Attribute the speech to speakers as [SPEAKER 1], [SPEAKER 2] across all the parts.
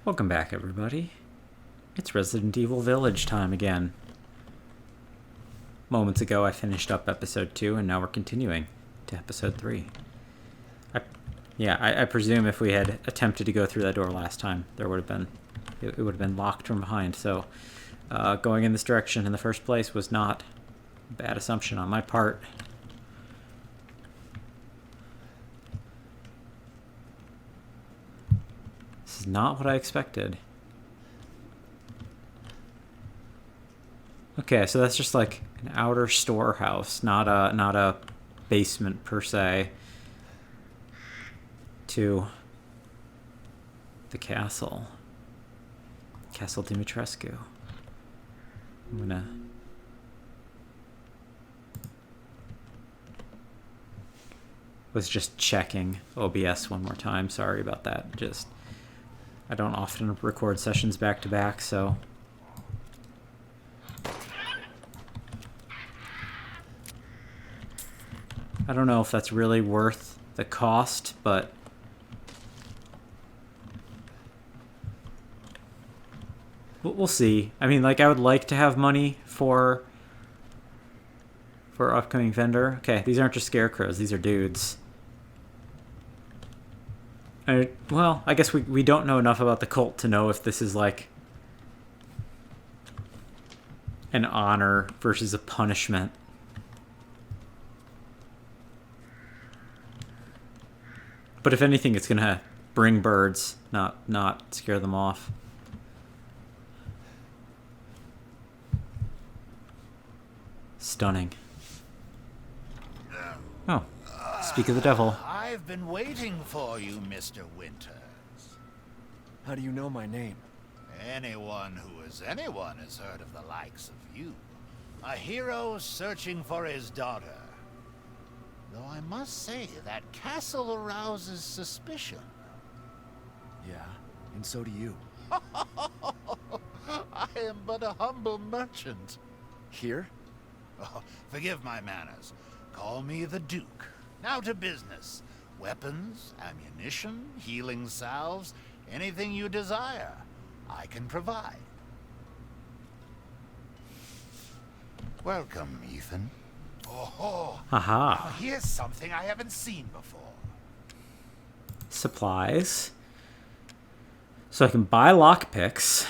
[SPEAKER 1] Welcome back, everybody. It's Resident Evil Village time again. Moments ago, I finished up episode 2, and now we're continuing to episode 3. I presume if we had attempted to go through that door last time, there would have been it would have been locked from behind. So, going in this direction in the first place was not a bad assumption on my part. This is not what I expected. Okay, so that's just like an outer storehouse, not a basement per se, to the castle. Castle Dimitrescu. I'm gonna... was just checking OBS one more time. Sorry about that. I don't often record sessions back to back, so... I don't know if that's really worth the cost, but... we'll see. I mean, like, I would like to have money for upcoming vendor. Okay, these aren't just scarecrows. These are dudes. Well, I guess we don't know enough about the cult to know if this is, like, an honor versus a punishment. But if anything, it's gonna bring birds, not scare them off. Stunning. Oh, speak of the devil.
[SPEAKER 2] I've been waiting for you, Mr. Winters.
[SPEAKER 3] How do you know my name?
[SPEAKER 2] Anyone who is anyone has heard of the likes of you. A hero searching for his daughter. Though I must say, that castle arouses suspicion.
[SPEAKER 3] Yeah, and so do you.
[SPEAKER 2] I am but a humble merchant.
[SPEAKER 3] Here?
[SPEAKER 2] Oh, forgive my manners. Call me the Duke. Now to business. Weapons, ammunition, healing salves, anything you desire, I can provide. Welcome, Ethan.
[SPEAKER 4] Oh,
[SPEAKER 1] Haha.
[SPEAKER 4] now here's something I haven't seen before.
[SPEAKER 1] Supplies. So I can buy lockpicks.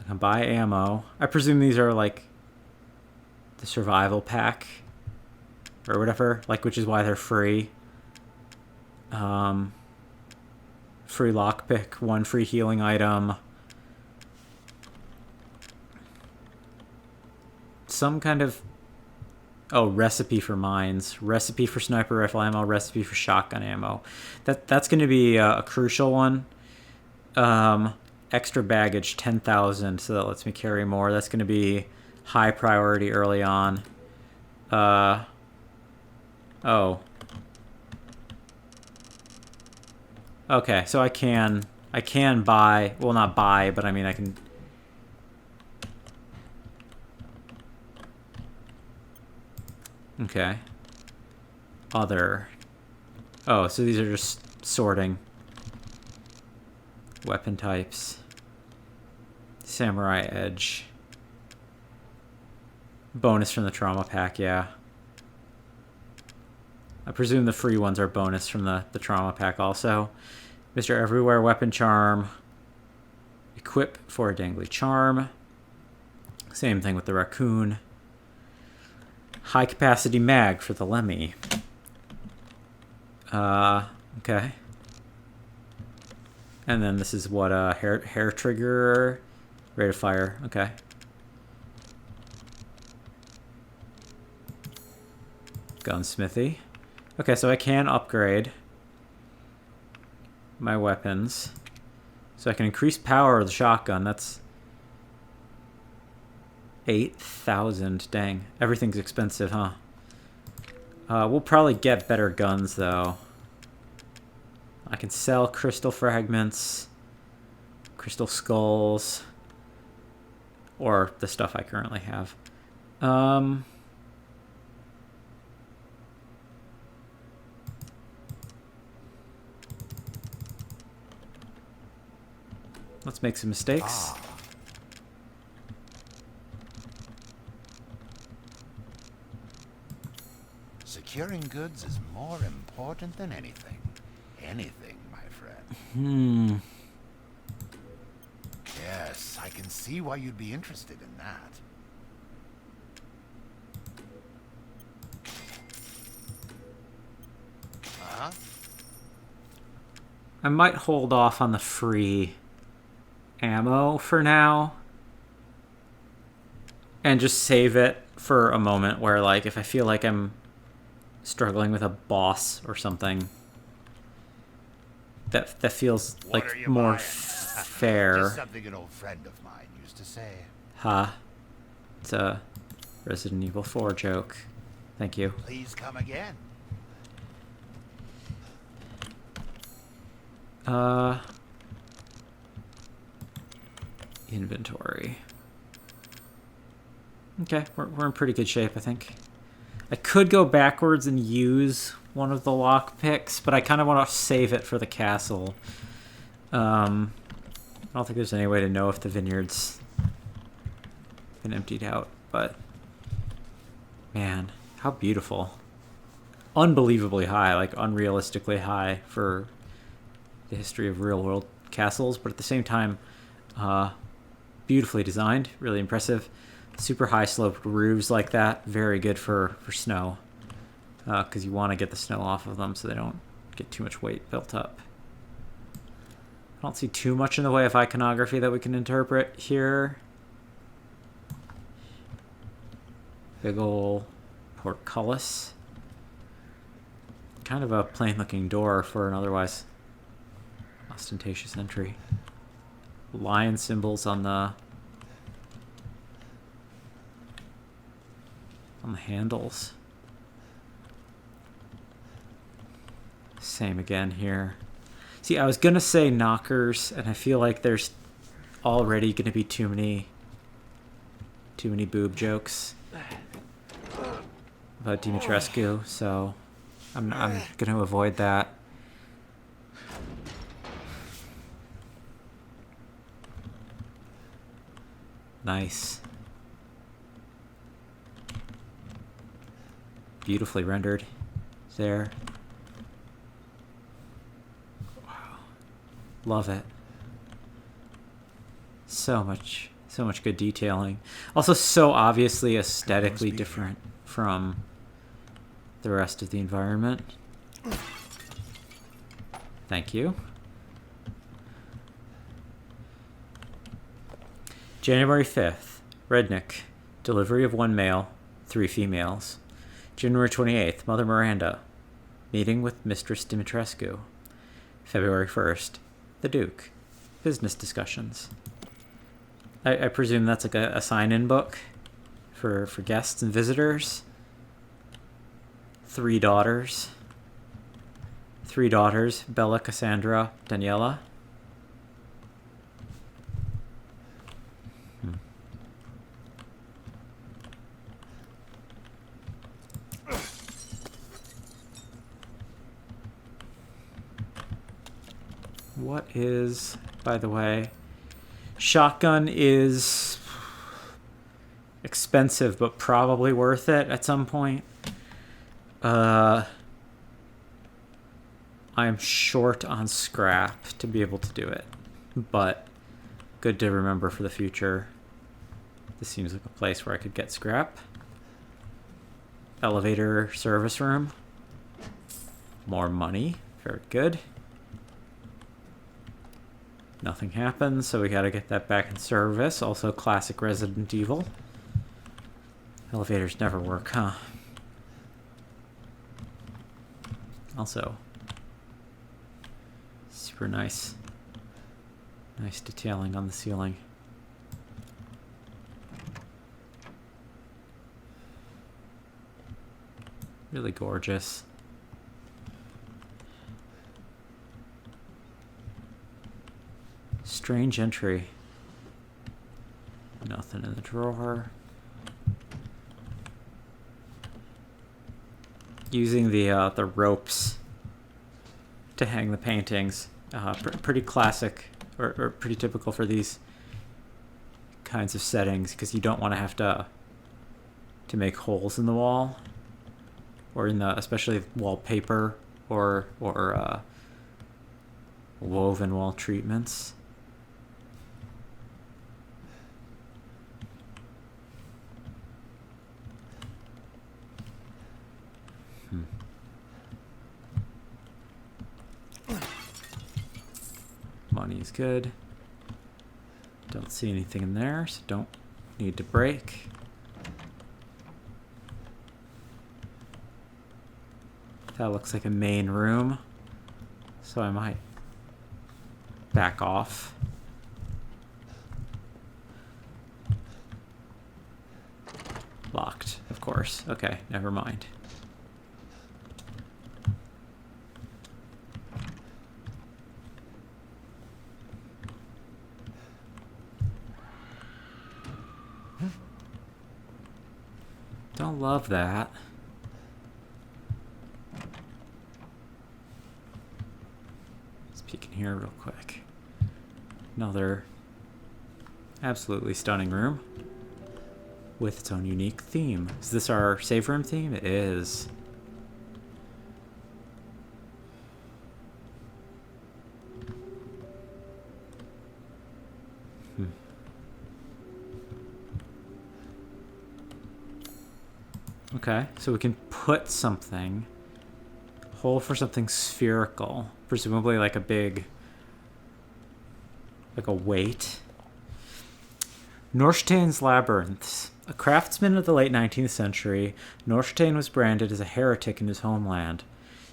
[SPEAKER 1] I can buy ammo. I presume these are like the survival pack or whatever, like, which is why they're free. Free lockpick, one free healing item. Some kind of... oh, recipe for mines. Recipe for sniper rifle ammo. Recipe for shotgun ammo. That's going to be a crucial one. Extra baggage, 10,000. So that lets me carry more. That's going to be high priority early on. Oh. Okay, so I can buy... well, not buy, but I mean I can... okay. Other. Oh, so these are just sorting. Weapon types. Samurai Edge. Bonus from the trauma pack, yeah. I presume the free ones are bonus from the trauma pack also. Mr. Everywhere Weapon Charm. Equip for a dangly charm. Same thing with the raccoon. High capacity mag for the Lemmy. Okay. And then this is what, hair trigger, rate of fire. Okay. Gunsmithy. Okay, so I can upgrade my weapons. So I can increase power of the shotgun. That's 8,000. Dang. Everything's expensive, huh? We'll probably get better guns, though. I can sell crystal fragments, crystal skulls, or the stuff I currently have. Let's make some mistakes.
[SPEAKER 2] Securing goods is more important than anything. Anything, my friend. Yes, I can see why you'd be interested in that. Huh?
[SPEAKER 1] I might hold off on the free ammo for now. And just save it for a moment where, like, if I feel like I'm struggling with a boss or something that feels
[SPEAKER 2] What are
[SPEAKER 1] like
[SPEAKER 2] you
[SPEAKER 1] more
[SPEAKER 2] buying?
[SPEAKER 1] fair.
[SPEAKER 2] Just something an old friend of mine used to say.
[SPEAKER 1] Ha. It's a Resident Evil 4 joke. Thank you.
[SPEAKER 2] Please come again.
[SPEAKER 1] Inventory. Okay, we're in pretty good shape, I think. I could go backwards and use one of the lock picks, but I kind of want to save it for the castle. I don't think there's any way to know if the vineyard's been emptied out, but man, how beautiful. Unbelievably high, like unrealistically high for the history of real-world castles, but at the same time, beautifully designed, really impressive. Super high sloped roofs like that, very good for snow, because you want to get the snow off of them so they don't get too much weight built up. I don't see too much in the way of iconography that we can interpret here. Big ol' portcullis. Kind of a plain looking door for an otherwise ostentatious entry. Lion symbols on the handles. Same again here. See, I was gonna say knockers, and I feel like there's already gonna be too many boob jokes about Dimitrescu, so I'm gonna avoid that. Nice. Beautifully rendered there. Wow. Love it. So much good detailing. Also so obviously aesthetically different from the rest of the environment. Thank you. January 5th, Rednick. Delivery of 1 male, 3 females. January 28th, Mother Miranda. Meeting with Mistress Dimitrescu. February 1st, the Duke. Business discussions. I presume that's like a sign-in book for guests and visitors. 3 daughters. 3 daughters, Bella, Cassandra, Daniela. What is, by the way, shotgun is expensive, but probably worth it at some point. I'm short on scrap to be able to do it, but good to remember for the future. This seems like a place where I could get scrap. Elevator service room. More money. Very good. Nothing happens, so we gotta get that back in service. Also classic Resident Evil. Elevators never work, huh? Also, super nice. Nice detailing on the ceiling. Really gorgeous. Strange entry. Nothing in the drawer. Using the ropes to hang the paintings. Pretty classic or pretty typical for these kinds of settings, because you don't want to have to make holes in the wall, or in the especially wallpaper or woven wall treatments. Money is good. Don't see anything in there, so don't need to break. That looks like a main room, so I might back off. Locked, of course. Okay, never mind. Don't love that. Let's peek in here real quick. Another absolutely stunning room with its own unique theme. Is this our save room theme? It is. Okay, so we can put something, hole for something spherical, presumably like a big, like a weight. Norstein's Labyrinths. A craftsman of the late 19th century, Norstein was branded as a heretic in his homeland.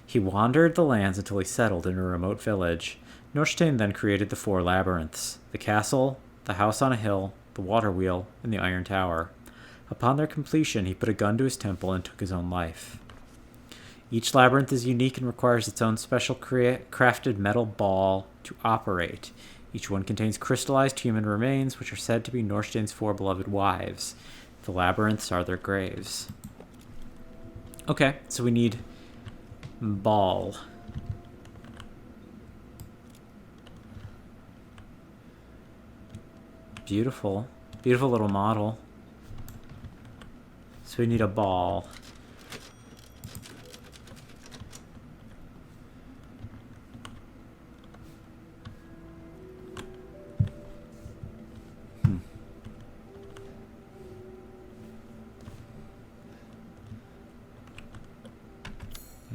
[SPEAKER 1] He wandered the lands until he settled in a remote village. Norstein then created the 4 labyrinths: the castle, the house on a hill, the water wheel, and the iron tower. Upon their completion, he put a gun to his temple and took his own life. Each labyrinth is unique and requires its own special crafted metal ball to operate. Each one contains crystallized human remains, which are said to be Norstein's 4 beloved wives. The labyrinths are their graves. Okay, so we need ball. Beautiful. Beautiful little model. So we need a ball.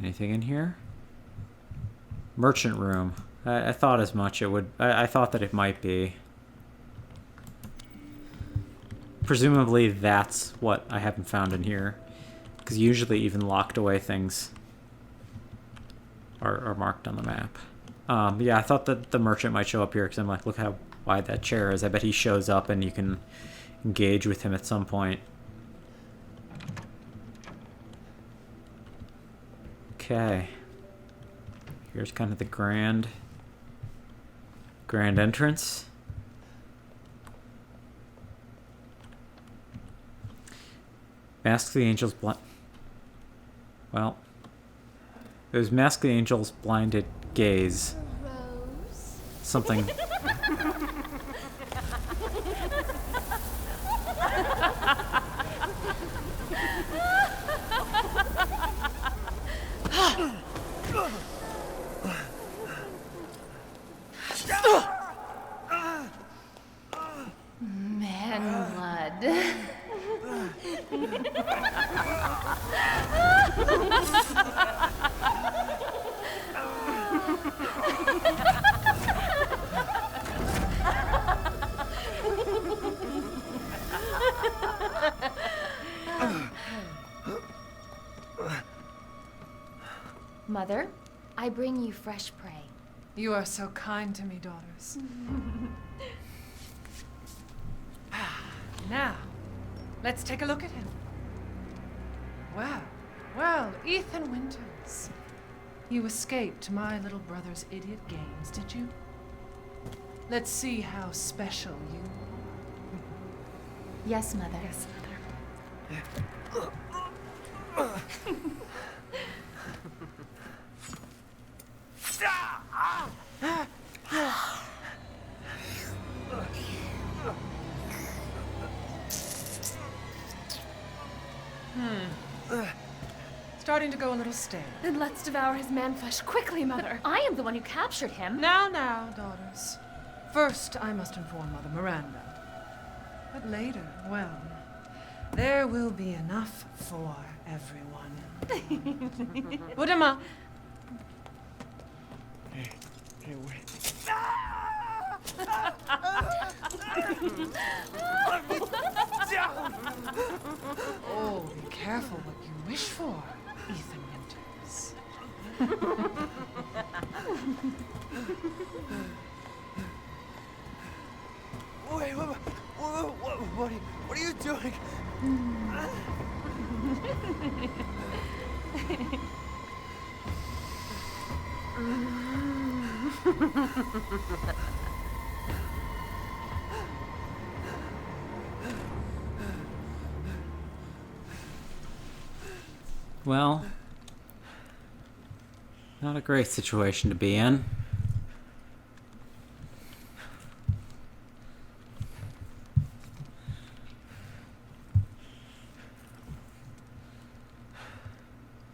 [SPEAKER 1] Anything in here? Merchant room. I thought as much. It would. I thought that it might be. Presumably that's what I haven't found in here, because usually even locked away things are marked on the map. Yeah, I thought that the merchant might show up here, because I'm like, look how wide that chair is. I bet he shows up and you can engage with him at some point. Okay. Here's kind of the grand entrance. Mask the Angel's Well, it was Mask the Angel's blinded gaze.
[SPEAKER 5] Rose?
[SPEAKER 1] Something.
[SPEAKER 5] Man blood. Mother, I bring you fresh prey.
[SPEAKER 6] You are so kind to me, daughters. Now, let's take a look at him. Well, Ethan Winters. You escaped my little brother's idiot games, did you? Let's see how special you are.
[SPEAKER 5] Yes, Mother.
[SPEAKER 6] Yes, Mother. Starting to go a little stale.
[SPEAKER 7] Then let's devour his man-flesh quickly, Mother.
[SPEAKER 5] I am the one who captured him.
[SPEAKER 6] Now, daughters. First, I must inform Mother Miranda. But later, well, there will be enough for everyone. Budema.
[SPEAKER 3] Hey, wait.
[SPEAKER 6] Oh, be careful what you wish for, Ethan Winters.
[SPEAKER 3] Wait, what are you doing?
[SPEAKER 1] Well, not a great situation to be in.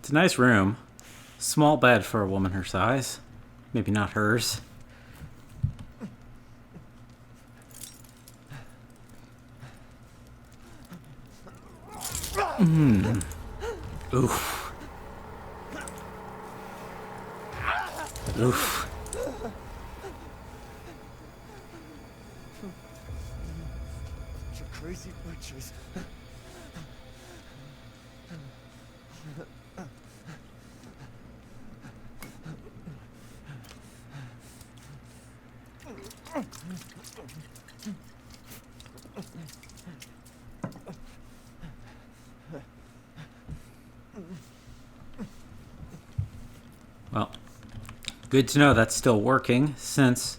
[SPEAKER 1] It's a nice room. Small bed for a woman her size. Maybe not hers. Oof. Oof.
[SPEAKER 3] You crazy butchers.
[SPEAKER 1] Well, good to know that's still working since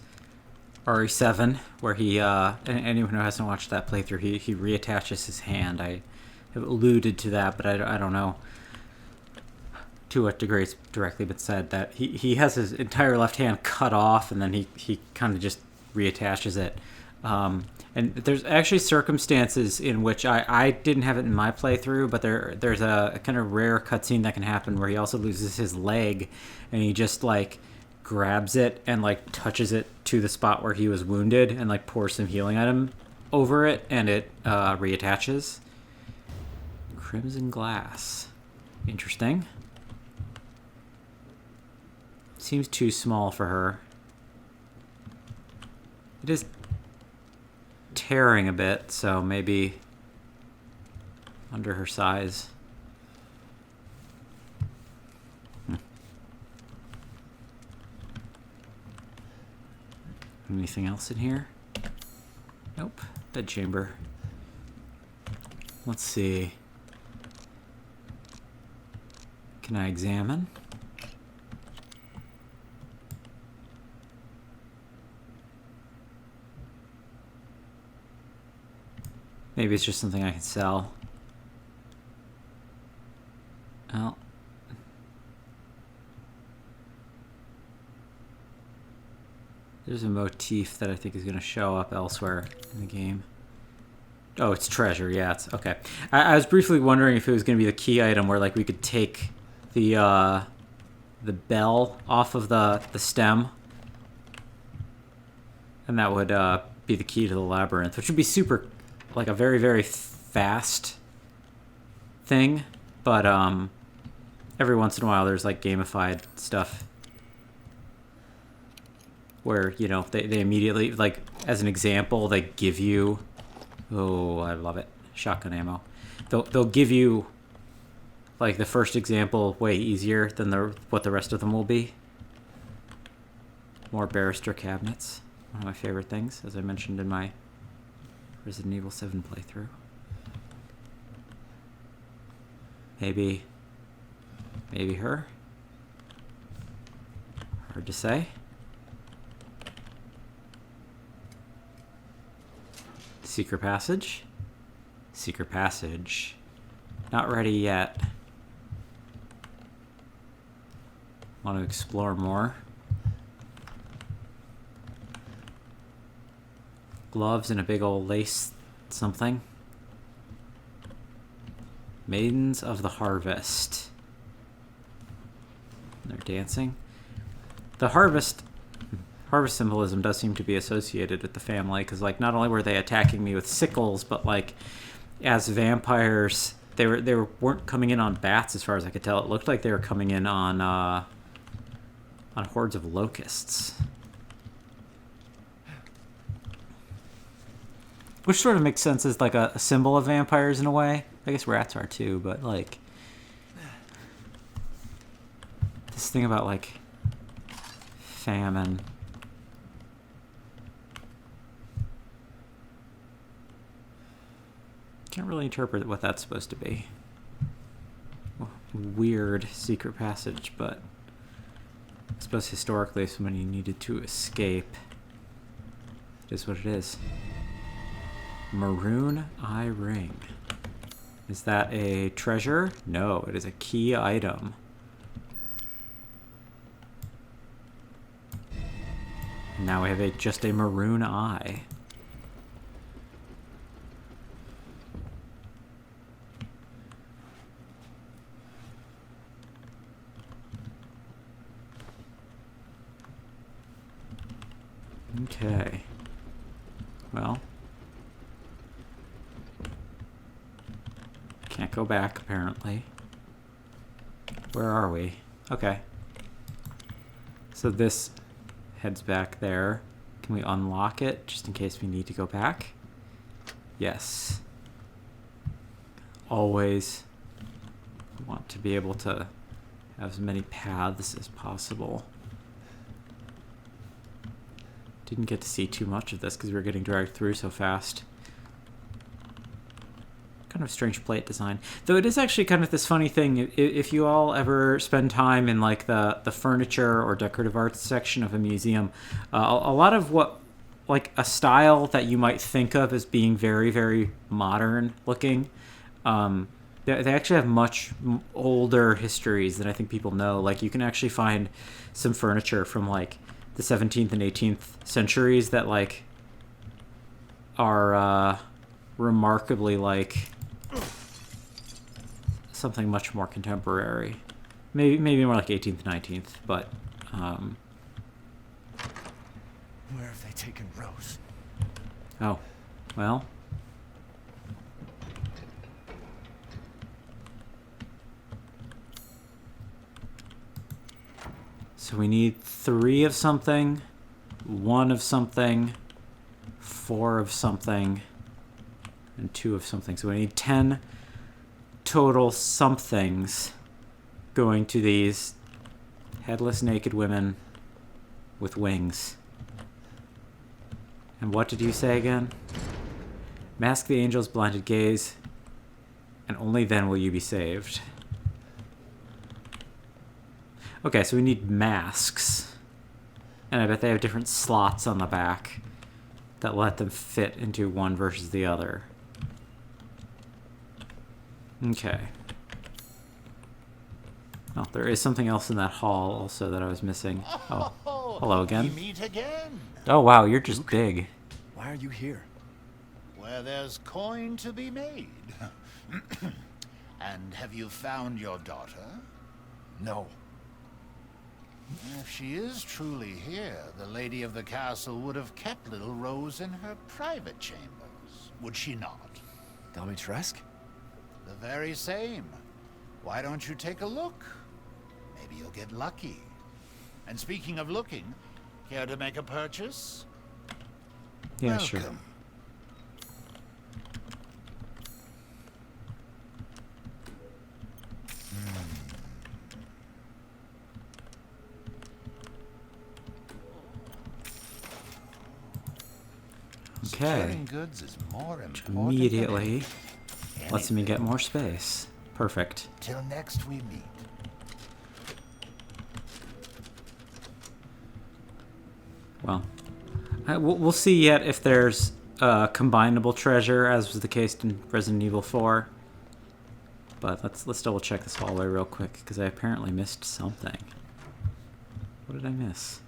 [SPEAKER 1] RE7, where he, and anyone who hasn't watched that playthrough, he reattaches his hand. I have alluded to that, but I don't know to what degree it's directly been said that he has his entire left hand cut off, and then he kind of just reattaches it. And there's actually circumstances in which I didn't have it in my playthrough, but there's a kind of rare cutscene that can happen where he also loses his leg, and he just like grabs it and like touches it to the spot where he was wounded and like pours some healing item over it, and it reattaches. Crimson glass. Interesting. Seems too small for her. It is tearing a bit, so maybe under her size. Anything else in here? Nope. Bedchamber. Let's see. Can I examine? Maybe it's just something I can sell. Well, there's a motif that I think is going to show up elsewhere in the game. Oh, it's treasure. Yeah, it's okay. I was briefly wondering if it was going to be the key item where like we could take the bell off of the stem, and that would be the key to the labyrinth, which would be super, like a very, very fast thing. But every once in a while there's like gamified stuff where, you know, they immediately, like, as an example, they give you, oh, I love it, shotgun ammo. They'll give you, like, the first example way easier than what the rest of them will be. More barrister cabinets, one of my favorite things, as I mentioned in my Resident Evil 7 playthrough. Maybe her? Hard to say. Secret passage? Secret passage. Not ready yet. Want to explore more. Gloves and a big old lace something. Maidens of the Harvest. They're dancing. The harvest symbolism does seem to be associated with the family, because like not only were they attacking me with sickles, but like as vampires, they weren't coming in on bats as far as I could tell. It looked like they were coming in on hordes of locusts. Which sort of makes sense as like a symbol of vampires in a way. I guess rats are too, but like this thing about like famine. Can't really interpret what that's supposed to be. Weird secret passage, but I suppose historically if somebody needed to escape, it is what it is. Maroon eye ring. Is that a treasure? No, it is a key item. And now we have just a maroon eye. Okay. Well. Can't go back, apparently. Where are we? Okay. So this heads back there. Can we unlock it, just in case we need to go back? Yes. Always want to be able to have as many paths as possible. Didn't get to see too much of this because we were getting dragged through so fast. Kind of strange plate design. Though it is actually kind of this funny thing. If you all ever spend time in like the furniture or decorative arts section of a museum, a lot of what, like a style that you might think of as being very, very modern looking, they actually have much older histories than I think people know. Like you can actually find some furniture from like the 17th and 18th centuries that like are remarkably like something much more contemporary. Maybe more like 18th, 19th, but
[SPEAKER 3] Where have they taken Rose?
[SPEAKER 1] oh, well. So we need 3 of something, 1 of something, 4 of something, and 2 of something. So we need 10 total somethings going to these headless naked women with wings. And what did you say again? Mask the angel's blinded gaze, and only then will you be saved. Okay, so we need masks. And I bet they have different slots on the back that let them fit into one versus the other. Okay. Oh, there is something else in that hall also that I was missing. Oh, hello again.
[SPEAKER 2] We meet again.
[SPEAKER 1] Oh, wow, you're just big.
[SPEAKER 3] Why are you here?
[SPEAKER 2] Where there's coin to be made. And have you found your daughter?
[SPEAKER 3] No.
[SPEAKER 2] If she is truly here, the lady of the castle would have kept little Rose in her private chambers, would she not?
[SPEAKER 3] Dimitrescu?
[SPEAKER 2] The very same. Why don't you take a look? Maybe you'll get lucky. And speaking of looking, care to make a purchase?
[SPEAKER 1] Yeah, sure.
[SPEAKER 2] Welcome.
[SPEAKER 1] Okay.
[SPEAKER 2] Securing goods is more
[SPEAKER 1] Which
[SPEAKER 2] important
[SPEAKER 1] immediately
[SPEAKER 2] than
[SPEAKER 1] lets me get
[SPEAKER 2] anything.
[SPEAKER 1] more space. Perfect.
[SPEAKER 2] Till next we meet.
[SPEAKER 1] Well, we'll see yet if there's combinable treasure, as was the case in Resident Evil 4. But let's double check this hallway real quick, because I apparently missed something. What did I miss?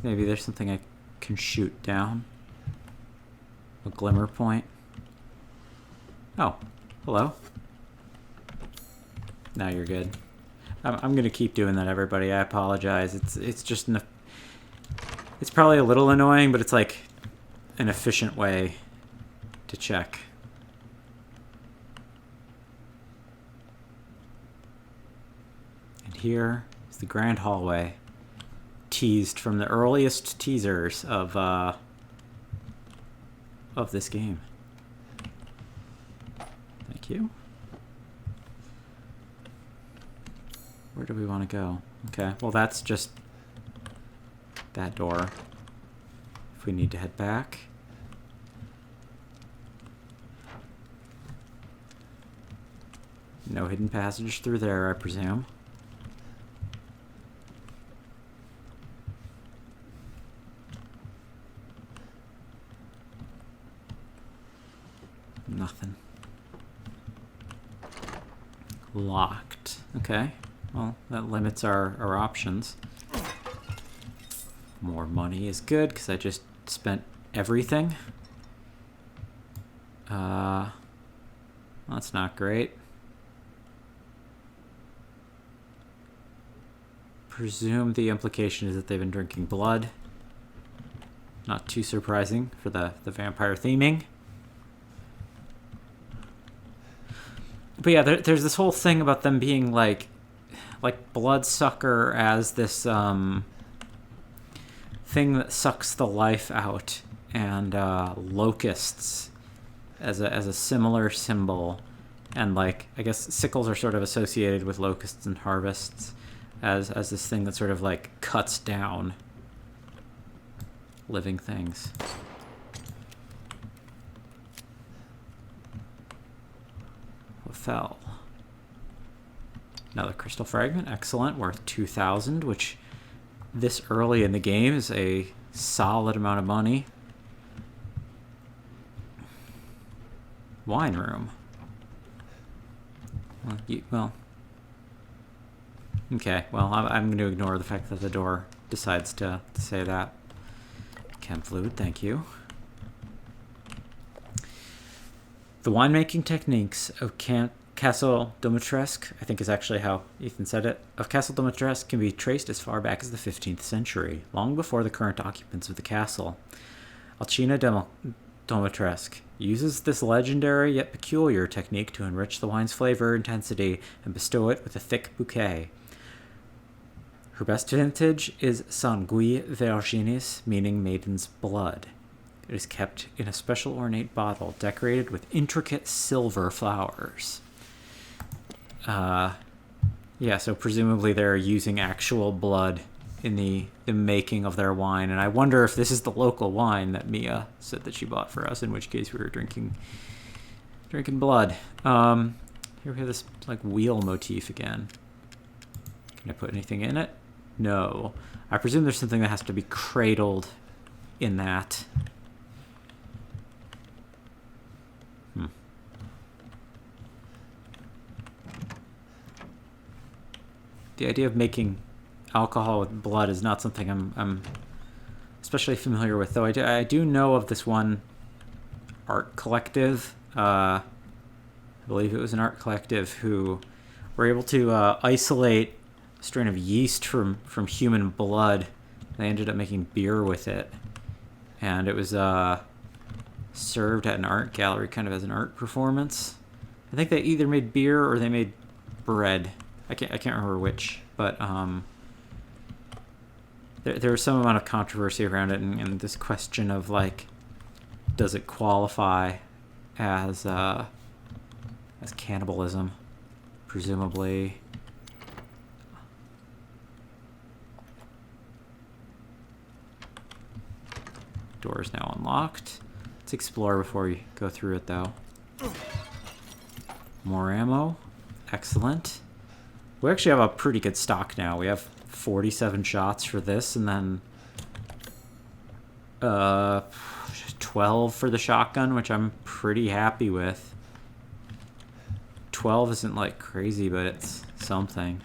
[SPEAKER 1] Maybe there's something I can shoot down. A glimmer point. Oh, hello. Now you're good. I'm gonna keep doing that, everybody. I apologize. It's just it's probably a little annoying, but it's like an efficient way to check. And here is the grand hallway, teased from the earliest teasers of this game. Thank you. Where do we want to go? Okay, well that's just that door. If we need to head back. No hidden passage through there, I presume. Nothing. Locked. Okay. Well, that limits our options. More money is good, because I just spent everything. That's not great. Presume the implication is that they've been drinking blood. Not too surprising for the vampire theming. But yeah, there's this whole thing about them being like bloodsucker as this thing that sucks the life out, and locusts as a similar symbol, and like I guess sickles are sort of associated with locusts and harvests as this thing that sort of like cuts down living things. What fell? Another crystal fragment, excellent, worth 2,000, which this early in the game is a solid amount of money. Wine room. Well, okay, well, I'm going to ignore the fact that the door decides to say that. Chem fluid, thank you. The winemaking techniques of Castle Dimitrescu, I think is actually how Ethan said it, of Castle Dimitrescu can be traced as far back as the 15th century, long before the current occupants of the castle. Alcina Dimitrescu uses this legendary yet peculiar technique to enrich the wine's flavor intensity and bestow it with a thick bouquet. Her best vintage is Sanguis Virginis, meaning maiden's blood. It is kept in a special ornate bottle decorated with intricate silver flowers. Yeah, so presumably they're using actual blood in the making of their wine, and I wonder if this is the local wine that Mia said that she bought for us, in which case we were drinking blood. Here we have this like wheel motif again. Can I put anything in it? No. I presume there's something that has to be cradled in that. The idea of making alcohol with blood is not something I'm especially familiar with, though I do know of this one art collective. I believe it was an art collective who were able to isolate a strain of yeast from human blood. They ended up making beer with it, and it was served at an art gallery kind of as an art performance. I think they either made beer or they made bread. I can't remember which, but there was some amount of controversy around it, and this question of like, does it qualify as cannibalism? Presumably. Door is now unlocked. Let's explore before we go through it, though. More ammo. Excellent. We actually have a pretty good stock now. We have 47 shots for this, and then 12 for the shotgun, which I'm pretty happy with. 12 isn't like crazy, but it's something.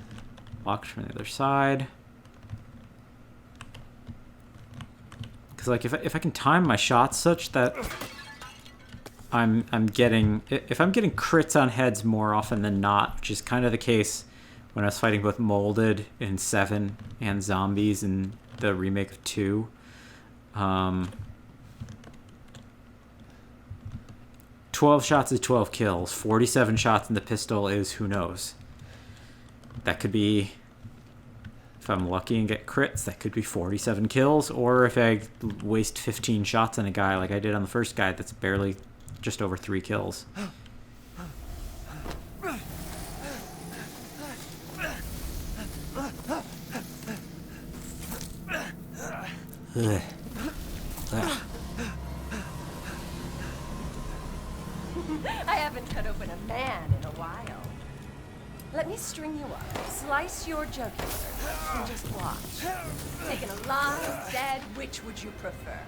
[SPEAKER 1] Locked from the other side. Because like if I can time my shots such that I'm getting, if I'm getting crits on heads more often than not, which is kind of the case when I was fighting both Molded in 7 and Zombies in the remake of 2. 12 shots is 12 kills. 47 shots in the pistol is who knows. That could be, if I'm lucky and get crits, that could be 47 kills. Or if I waste 15 shots on a guy like I did on the first guy, that's barely just over 3 kills. Ugh. Ugh.
[SPEAKER 8] I haven't cut open a man in a while. Let me string you up, slice your jugular, and just watch. Taken alive, dead, which would you prefer?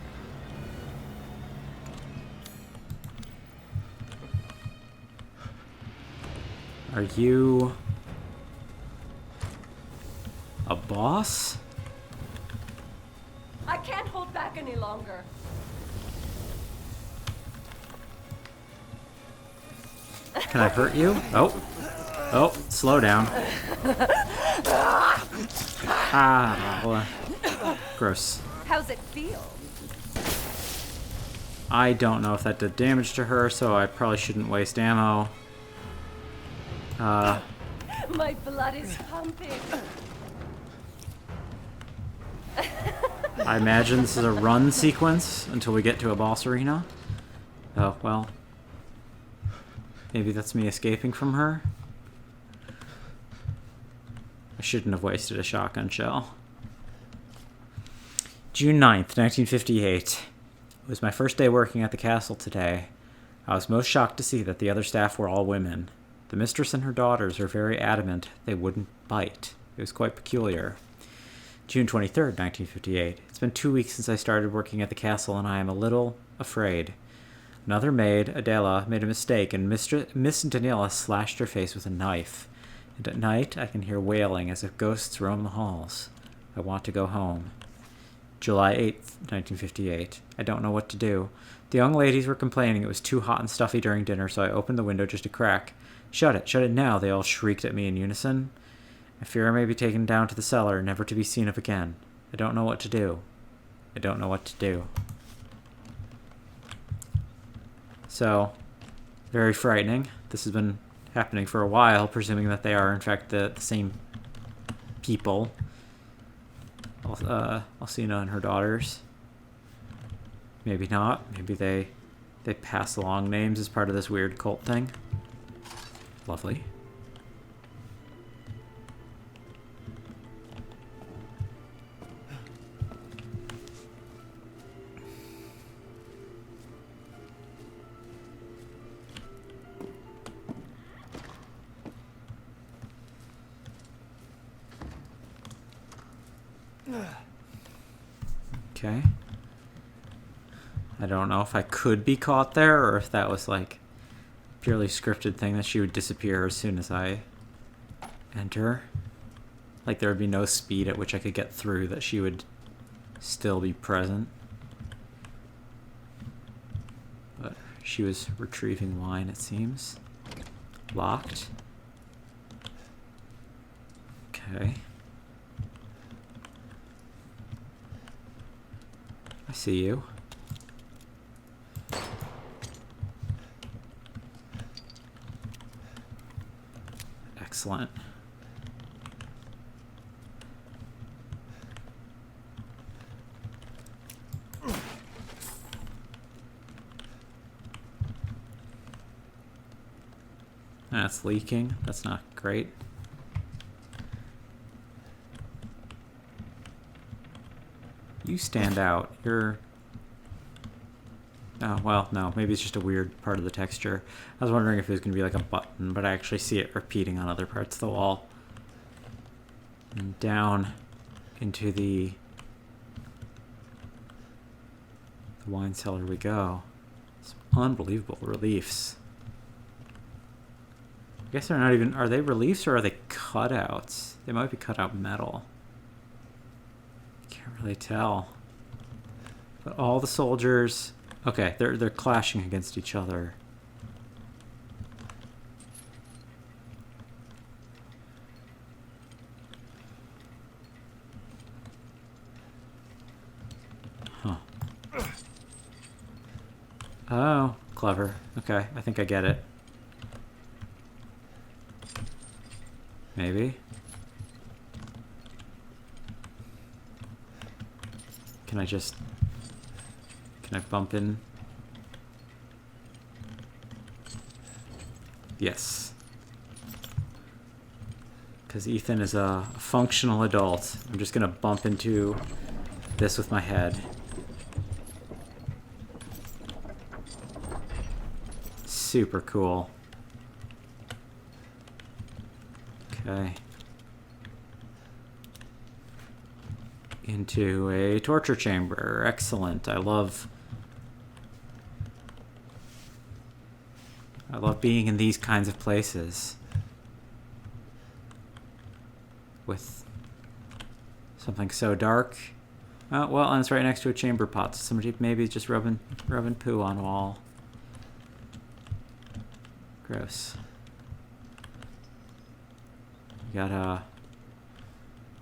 [SPEAKER 1] Are you a boss?
[SPEAKER 8] I can't hold back any longer.
[SPEAKER 1] Can I hurt you? Oh. Oh, slow down. Ah, gross.
[SPEAKER 8] How's it feel?
[SPEAKER 1] I don't know if that did damage to her, so I probably shouldn't waste ammo.
[SPEAKER 8] My blood is pumping.
[SPEAKER 1] I imagine this is a run sequence until we get to a boss arena. Oh, well. Maybe that's me escaping from her. I shouldn't have wasted a shotgun shell. June 9th, 1958. It was my first day working at the castle today. I was most shocked to see that the other staff were all women. The mistress and her daughters were very adamant they wouldn't bite. It was quite peculiar. June 23rd, 1958. It's been 2 weeks since I started working at the castle, and I am a little afraid. Another maid, Adela, made a mistake, and Miss Daniela slashed her face with a knife. And at night, I can hear wailing as if ghosts roam the halls. I want to go home. July 8th, 1958. I don't know what to do. The young ladies were complaining it was too hot and stuffy during dinner, so I opened the window just a crack. Shut it now, they all shrieked at me in unison. I fear I may be taken down to the cellar, never to be seen of again. I don't know what to do. I don't know what to do. So, very frightening. This has been happening for a while, presuming that they are, in fact, the same people. Alcina and her daughters. Maybe not. Maybe they pass along names as part of this weird cult thing. Lovely. Okay. I don't know if I could be caught there or if that was like a purely scripted thing that she would disappear as soon as I enter. Like there would be no speed at which I could get through, that she would still be present. But she was retrieving wine, it seems. Locked. Okay. I see you. Excellent. That's leaking. That's not great. You stand out. You're... Oh, well, no. Maybe it's just a weird part of the texture. I was wondering if it was going to be like a button, but I actually see it repeating on other parts of the wall. And down into the wine cellar we go. Some unbelievable reliefs. I guess they're not even... Are they reliefs or are they cutouts? They might be cutout metal. Can't really tell. But all the soldiers... Okay, they're clashing against each other. Oh, clever. Okay, I think I get it. Maybe. Can I just... Can I bump in? Yes. Because Ethan is a functional adult. I'm just gonna bump into this with my head. Super cool. Okay. Into a torture chamber. Excellent. I love being in these kinds of places. With something so dark. Oh, well, and it's right next to a chamber pot. So somebody maybe just rubbing poo on wall. Gross. We got a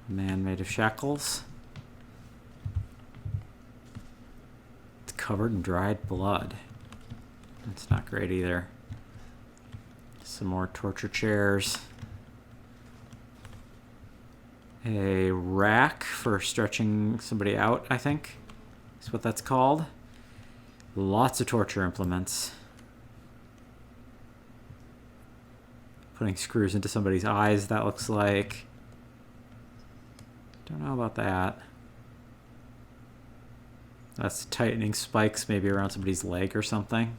[SPEAKER 1] man made of shackles. It's covered in dried blood. That's not great either. Some more torture chairs. A rack for stretching somebody out, I think, is what that's called. Lots of torture implements. Putting screws into somebody's eyes, that looks like. Don't know about that. That's tightening spikes maybe around somebody's leg or something.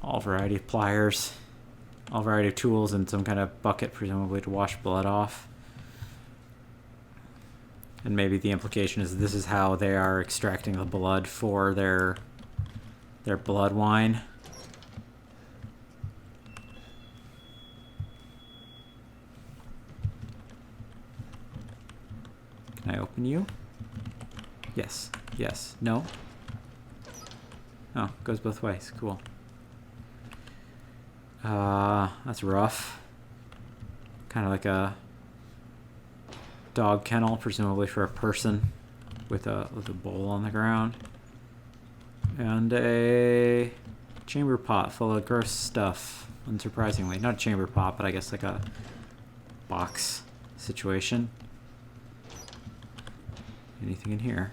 [SPEAKER 1] All variety of pliers. All variety of tools and some kind of bucket, presumably to wash blood off. And maybe the implication is this is how they are extracting the blood for their blood wine. Can I open you? Yes. Yes. No? Oh, goes both ways. Cool. That's rough. Kind of like a dog kennel, presumably for a person, with a bowl on the ground. And a chamber pot full of gross stuff, unsurprisingly. Not a chamber pot, but I guess like a box situation. Anything in here?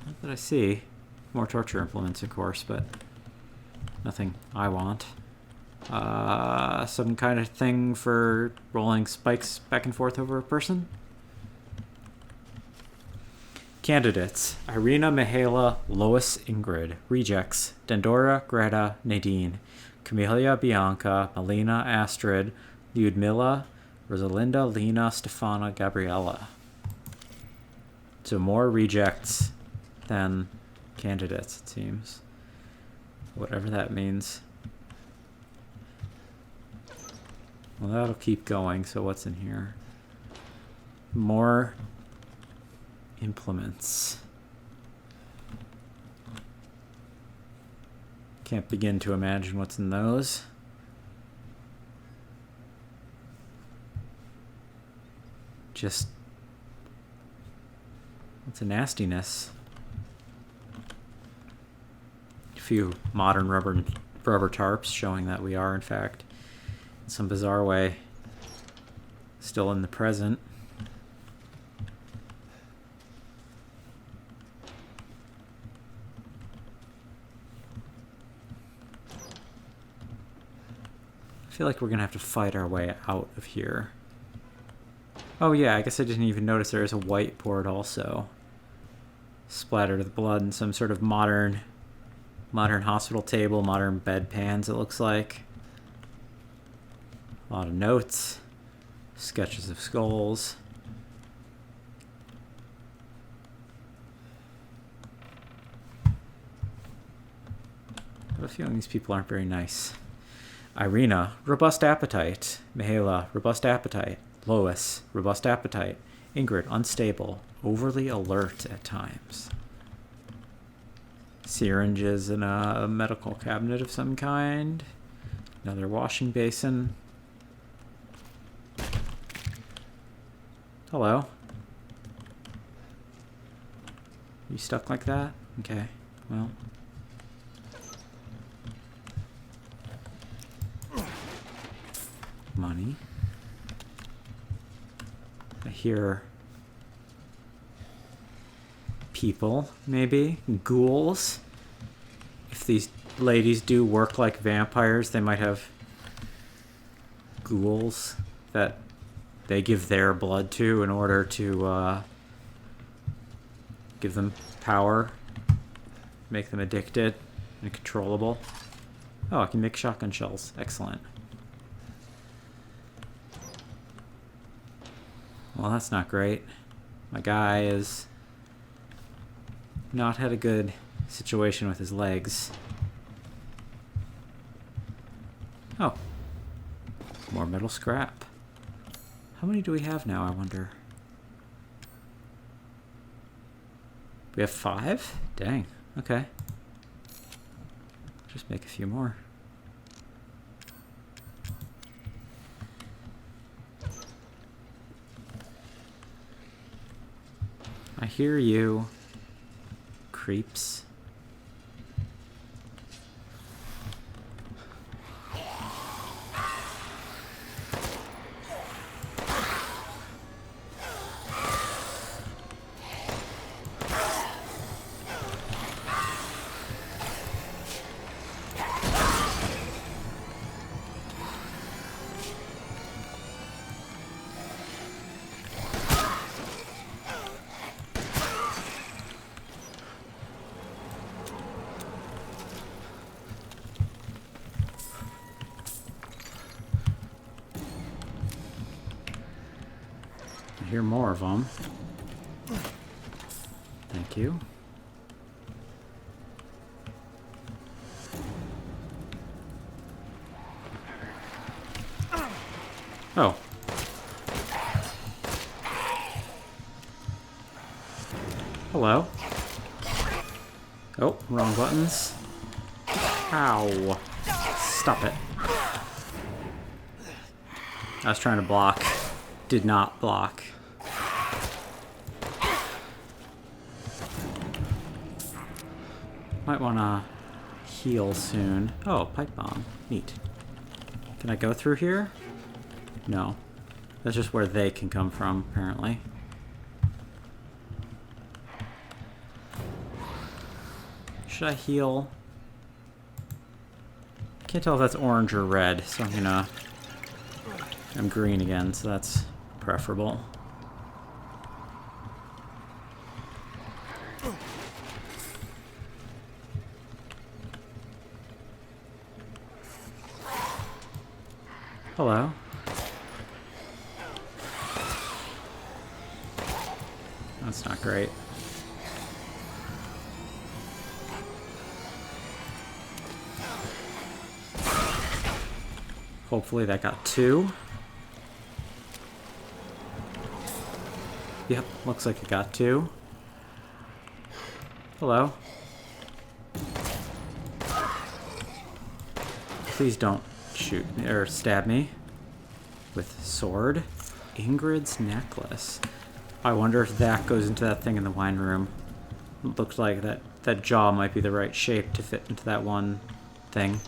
[SPEAKER 1] Not that I see. More torture implements, of course, but nothing I want. Some kind of thing for rolling spikes back and forth over a person. Candidates: Irina, Mihaela, Lois, Ingrid. Rejects: Dendora, Greta, Nadine. Camellia, Bianca, Melina, Astrid, Lyudmila, Rosalinda, Lena, Stefana, Gabriella. So more rejects than candidates, it seems. Whatever that means. Well, that'll keep going, so what's in here? More implements. Can't begin to imagine what's in those. Just... it's a nastiness. A few modern rubber tarps showing that we are, in fact, in some bizarre way, still in the present. I feel like we're gonna have to fight our way out of here. Oh yeah, I guess I didn't even notice there is a whiteboard also. Splattered with blood and some sort of modern hospital table, modern bedpans, it looks like. A lot of notes, sketches of skulls. I have a feeling these people aren't very nice. Irina, robust appetite. Mihaela, robust appetite. Lois, robust appetite. Ingrid, unstable, overly alert at times. Syringes in a medical cabinet of some kind. Another washing basin. You stuck like that? Okay, well. Money. I hear people, maybe? Ghouls? If these ladies do work like vampires, they might have ghouls that they give their blood to in order to give them power, make them addicted and controllable. Oh, I can make shotgun shells. Excellent. Well, that's not great. My guy has not had a good situation with his legs. Oh. More metal scrap. How many do we have now, I wonder? We have 5? Dang. Okay. Just make a few more. I hear you, creeps. I hear more of them. Thank you. Oh. Hello. Oh, wrong buttons. Ow. Stop it. I was trying to block. Did not block. Might want to heal soon. Oh, pipe bomb. Neat. Can I go through here? No. That's just where they can come from, apparently. Should I heal? Can't tell if that's orange or red, so I'm gonna... I'm green again, so that's preferable. Hello. That's not great. Hopefully that got 2. Yep, looks like it got 2. Hello. Please don't shoot me or stab me with sword. Ingrid's necklace. I wonder if that goes into that thing in the wine room. It looks like that jaw might be the right shape to fit into that one thing.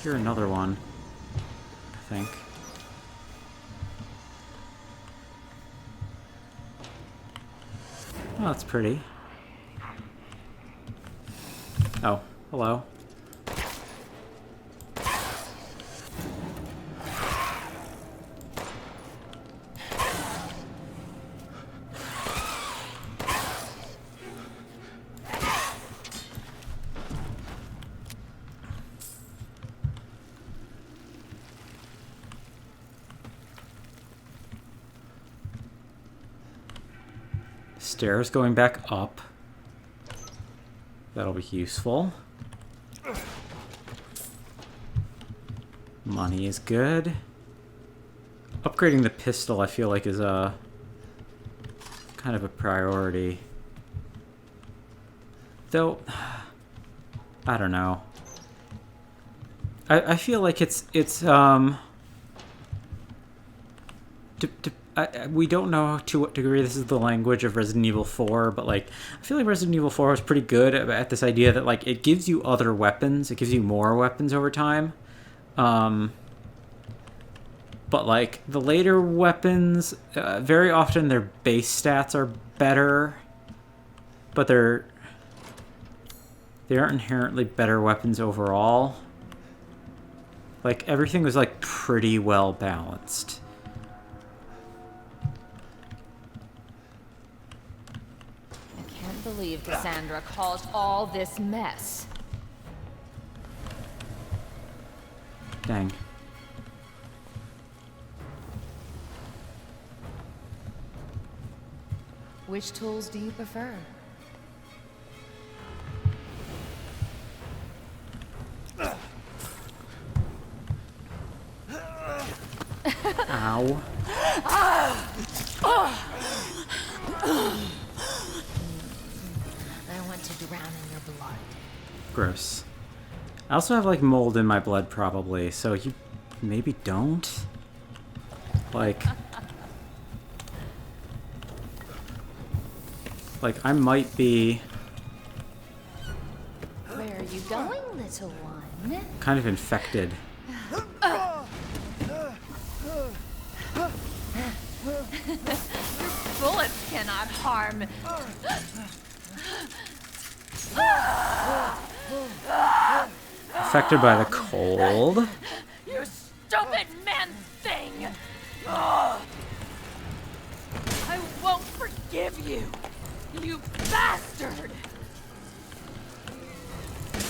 [SPEAKER 1] Here another one, I think. Oh, that's pretty. Oh, hello. Stairs going back up. That'll be useful. Money is good. Upgrading the pistol I feel like is a kind of a priority. Though I don't know. I feel like it's we don't know to what degree this is the language of Resident Evil 4, but like I feel like Resident Evil 4 was pretty good at this idea that like it gives you other weapons, it gives you more weapons over time. But like the later weapons, very often their base stats are better, but they aren't inherently better weapons overall. Like everything was like pretty well balanced.
[SPEAKER 5] I can't believe Cassandra caused all this mess.
[SPEAKER 1] Dang.
[SPEAKER 5] Which tools do you prefer?
[SPEAKER 1] Ow.
[SPEAKER 5] I want to drown in your blood.
[SPEAKER 1] Gross. I also have like mold in my blood probably, so you maybe don't? Like I might be
[SPEAKER 5] Where are you going, little one?
[SPEAKER 1] kind of infected.
[SPEAKER 5] Bullets cannot harm.
[SPEAKER 1] Affected by the cold.
[SPEAKER 5] You stupid man thing! I won't forgive you, you bastard!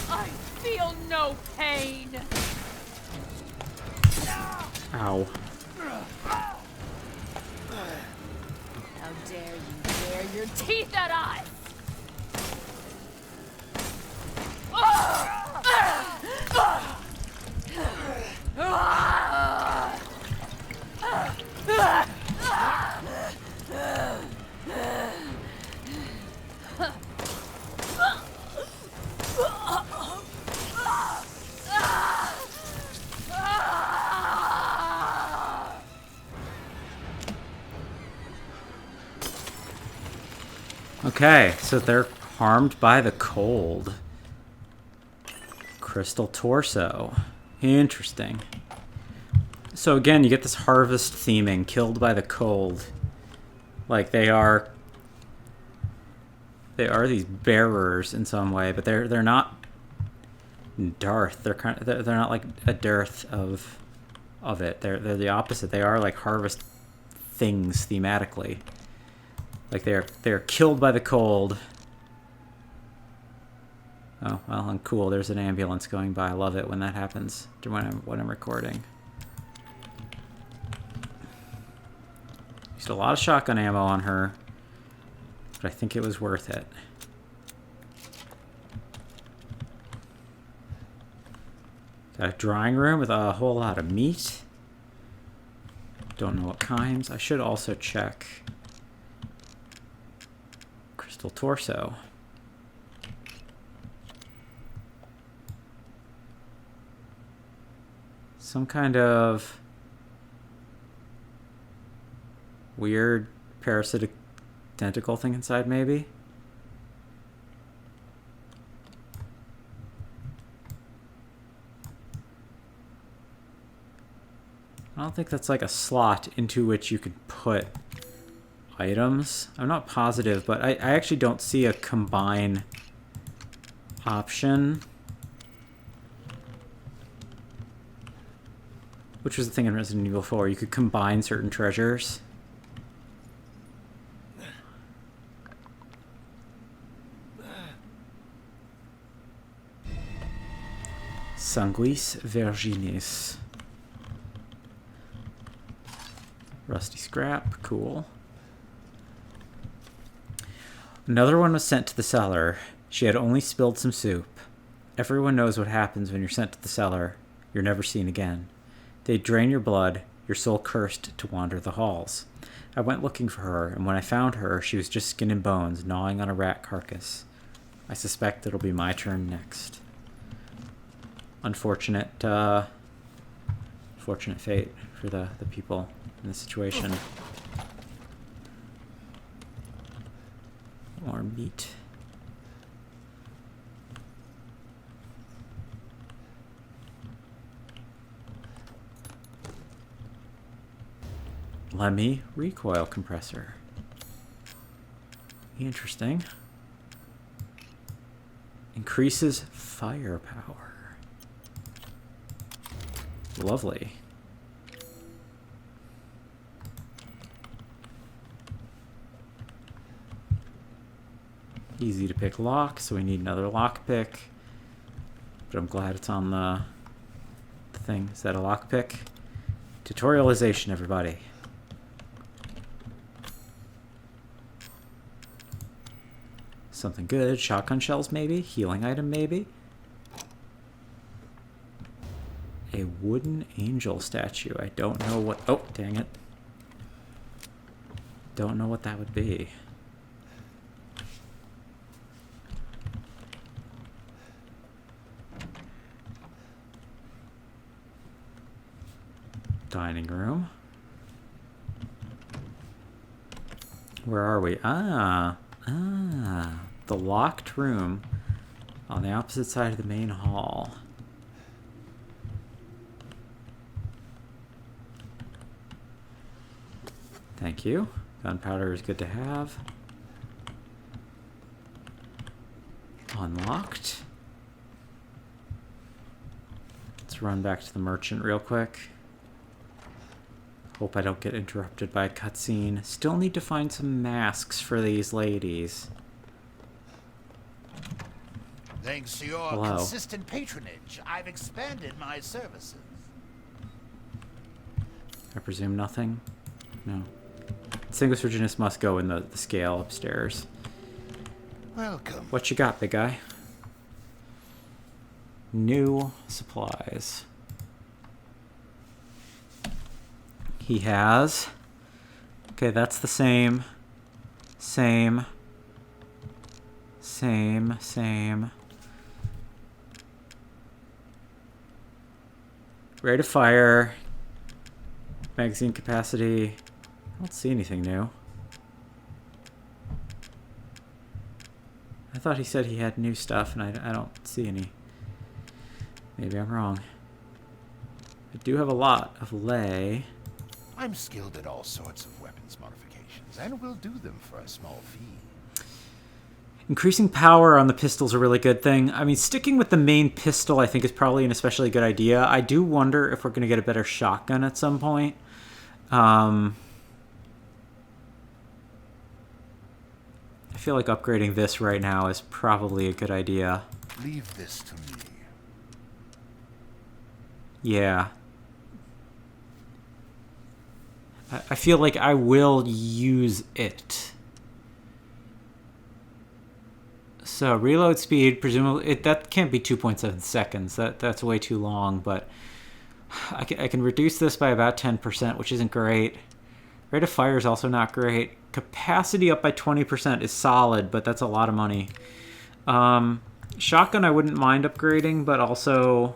[SPEAKER 5] I feel no pain.
[SPEAKER 1] Ow.
[SPEAKER 5] How dare you bare your teeth at us!
[SPEAKER 1] Okay, so they're harmed by the cold. Crystal torso. Interesting. So again, you get this harvest theming, killed by the cold. Like they are these bearers in some way, but they're not dearth. They're not like a dearth of it. They're the opposite. They are like harvest things thematically. Like they're killed by the cold. Oh, well, I'm cool. There's an ambulance going by. I love it when that happens when I'm recording. Used a lot of shotgun ammo on her, but I think it was worth it. Got a drying room with a whole lot of meat. Don't know what kinds. I should also check crystal torso. Some kind of weird parasitic tentacle thing inside, maybe? I don't think that's like a slot into which you could put items. I'm not positive, but I actually don't see a combine option. Which was the thing in Resident Evil 4. You could combine certain treasures. Sanguis Virginis. Rusty scrap. Cool. Another one was sent to the cellar. She had only spilled some soup. Everyone knows what happens when you're sent to the cellar. You're never seen again. They drain your blood, your soul cursed to wander the halls. I went looking for her, and when I found her, she was just skin and bones, gnawing on a rat carcass. I suspect it'll be my turn next. Unfortunate fate for the people in this situation. More meat. Lemmy recoil compressor. Interesting. Increases firepower. Lovely. Easy to pick lock, so we need another lock pick. But I'm glad it's on the thing. Is that a lock pick? Tutorialization, everybody. Something good. Shotgun shells, maybe. Healing item, maybe. A wooden angel statue. I don't know what... Oh, dang it. Don't know what that would be. Dining room. Where are we? The locked room on the opposite side of the main hall. Thank you. Gunpowder is good to have. Unlocked. Let's run back to the merchant real quick. Hope I don't get interrupted by a cutscene. Still need to find some masks for these ladies.
[SPEAKER 2] Thanks to your
[SPEAKER 1] Hello.
[SPEAKER 2] consistent patronage, I've expanded my services.
[SPEAKER 1] I presume nothing? No. Distinguished must go in the scale upstairs.
[SPEAKER 2] Welcome.
[SPEAKER 1] What you got, big guy? New supplies. He has... Okay, that's the same. Same. Rate of fire. Magazine capacity. I don't see anything new. I thought he said he had new stuff, and I don't see any. Maybe I'm wrong. I do have a lot of lay.
[SPEAKER 4] I'm skilled at all sorts of weapons modifications, and will do them for a small fee.
[SPEAKER 1] Increasing power on the pistol's a really good thing. I mean, sticking with the main pistol I think is probably an especially good idea. I do wonder if we're going to get a better shotgun at some point. I feel like upgrading this right now is probably a good idea.
[SPEAKER 4] Leave this to me.
[SPEAKER 1] Yeah. I feel like I will use it. So reload speed, presumably that can't be 2.7 seconds. That's way too long. But I can reduce this by about 10%, which isn't great. Rate of fire is also not great. Capacity up by 20% is solid, but that's a lot of money. Shotgun I wouldn't mind upgrading, but also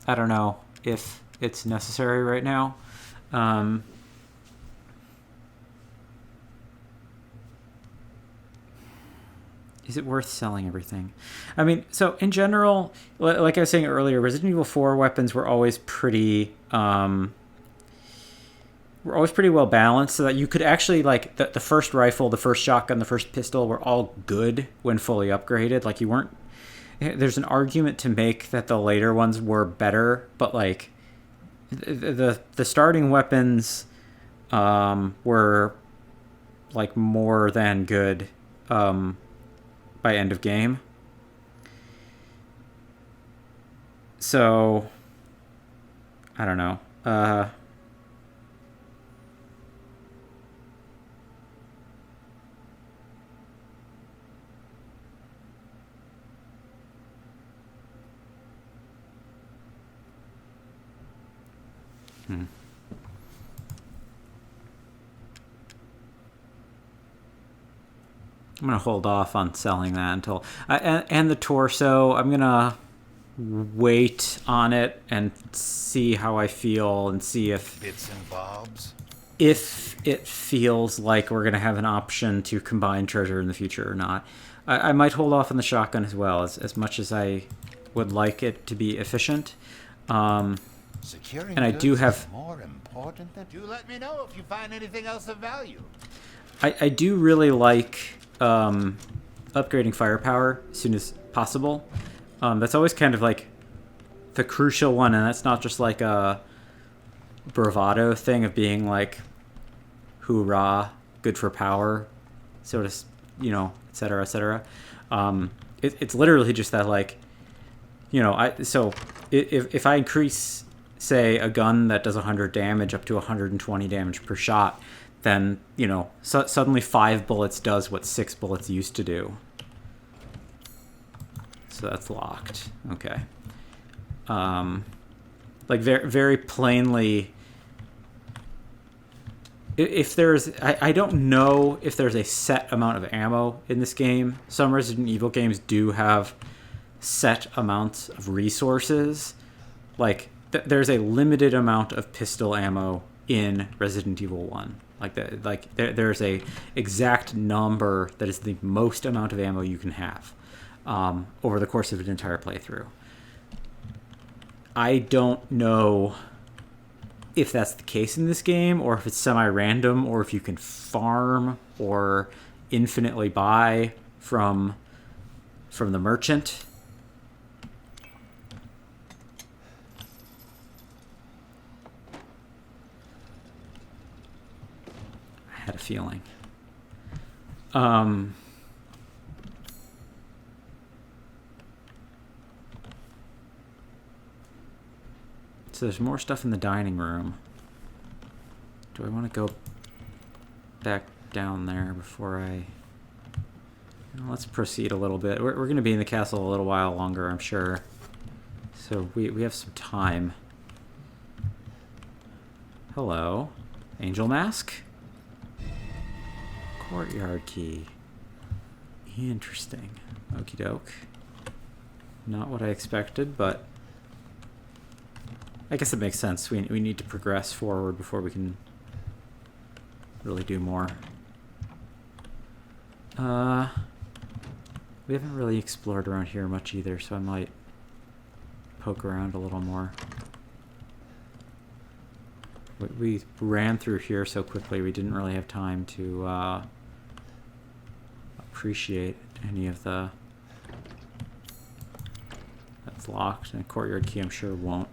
[SPEAKER 1] I don't know if it's necessary right now. Is it worth selling everything? I mean, so in general, like I was saying earlier, Resident Evil 4 weapons were always pretty well balanced, so that you could actually, like, the first rifle, the first shotgun, the first pistol were all good when fully upgraded. Like, you weren't... There's an argument to make that the later ones were better, but, like, the starting weapons were, like, more than good by end of game. So, I don't know. I'm going to hold off on selling that until... and the torso, I'm going to wait on it and see how I feel and see if...
[SPEAKER 4] Bits and bobs?
[SPEAKER 1] if it feels like we're going to have an option to combine treasure in the future or not. I might hold off on the shotgun as well, as much as I would like it to be efficient.
[SPEAKER 2] Securing
[SPEAKER 1] And I do
[SPEAKER 2] goods
[SPEAKER 1] have...
[SPEAKER 2] is more important than... Do let me know if you find anything else of value.
[SPEAKER 1] I do really like upgrading firepower as soon as possible. That's always kind of like the crucial one, and that's not just like a bravado thing of being like, hoorah, good for power, sort of, you know, etc., etc. It's literally just that, like, you know, if I increase, say, a gun that does 100 damage up to 120 damage per shot, then, you know, suddenly 5 bullets does what 6 bullets used to do. So that's locked. Okay. Like, very, very plainly, if there's... I don't know if there's a set amount of ammo in this game. Some Resident Evil games do have set amounts of resources. Like, there's a limited amount of pistol ammo in Resident Evil 1. There's a exact number that is the most amount of ammo you can have over the course of an entire playthrough. I don't know if that's the case in this game, or if it's semi-random, or if you can farm or infinitely buy from the merchant. I had a feeling. So there's more stuff in the dining room. Do I want to go back down there before I... Let's proceed a little bit. We're going to be in the castle a little while longer, I'm sure. So we have some time. Hello. Angel mask? Courtyard key. Interesting. Okie doke. Not what I expected, but I guess it makes sense. We need to progress forward before we can really do more. We haven't really explored around here much either, so I might poke around a little more. We ran through here so quickly we didn't really have time to appreciate any of the... That's locked, and a courtyard key I'm sure won't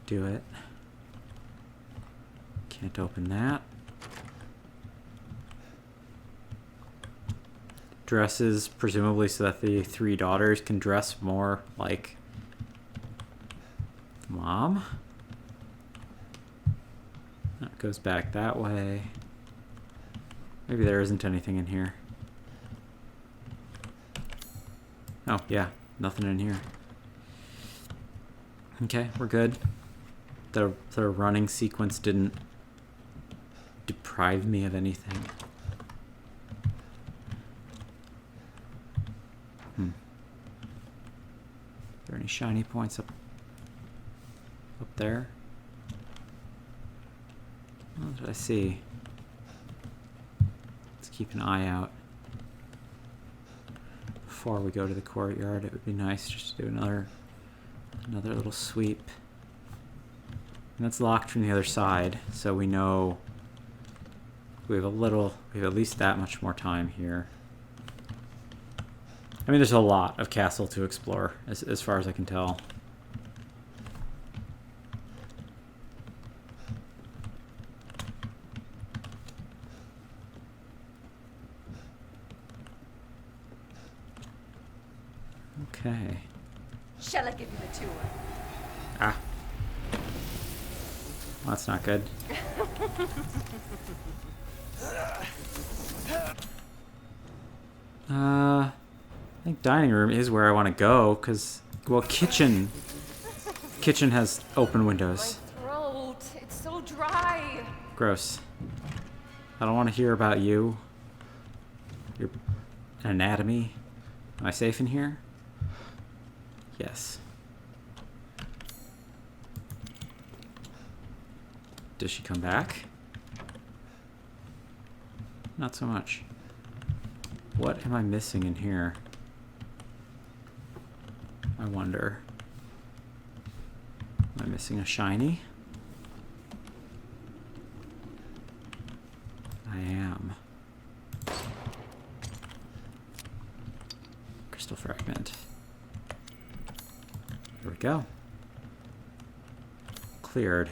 [SPEAKER 1] do it. Can't open that. Dresses, presumably so that the 3 daughters can dress more like Mom. That goes back that way. Maybe there isn't anything in here. Oh, yeah. Nothing in here. Okay, we're good. The running sequence didn't deprive me of anything. Are there any shiny points up there? What did I see? Let's keep an eye out. Before we go to the courtyard, it would be nice just to do another little sweep. And that's locked from the other side, so we know we have at least that much more time here. I mean, there's a lot of castle to explore, as far as I can tell. Okay.
[SPEAKER 8] Shall I give you the tour?
[SPEAKER 1] Ah. Well, that's not good. I think dining room is where I want to go, because, well, kitchen has open windows.
[SPEAKER 8] My throat, it's so dry.
[SPEAKER 1] Gross. I don't want to hear about you. Your anatomy. Am I safe in here? Yes. Does she come back? Not so much. What am I missing in here? I wonder. Am I missing a shiny? I am. Crystal fragment. Here we go. Cleared.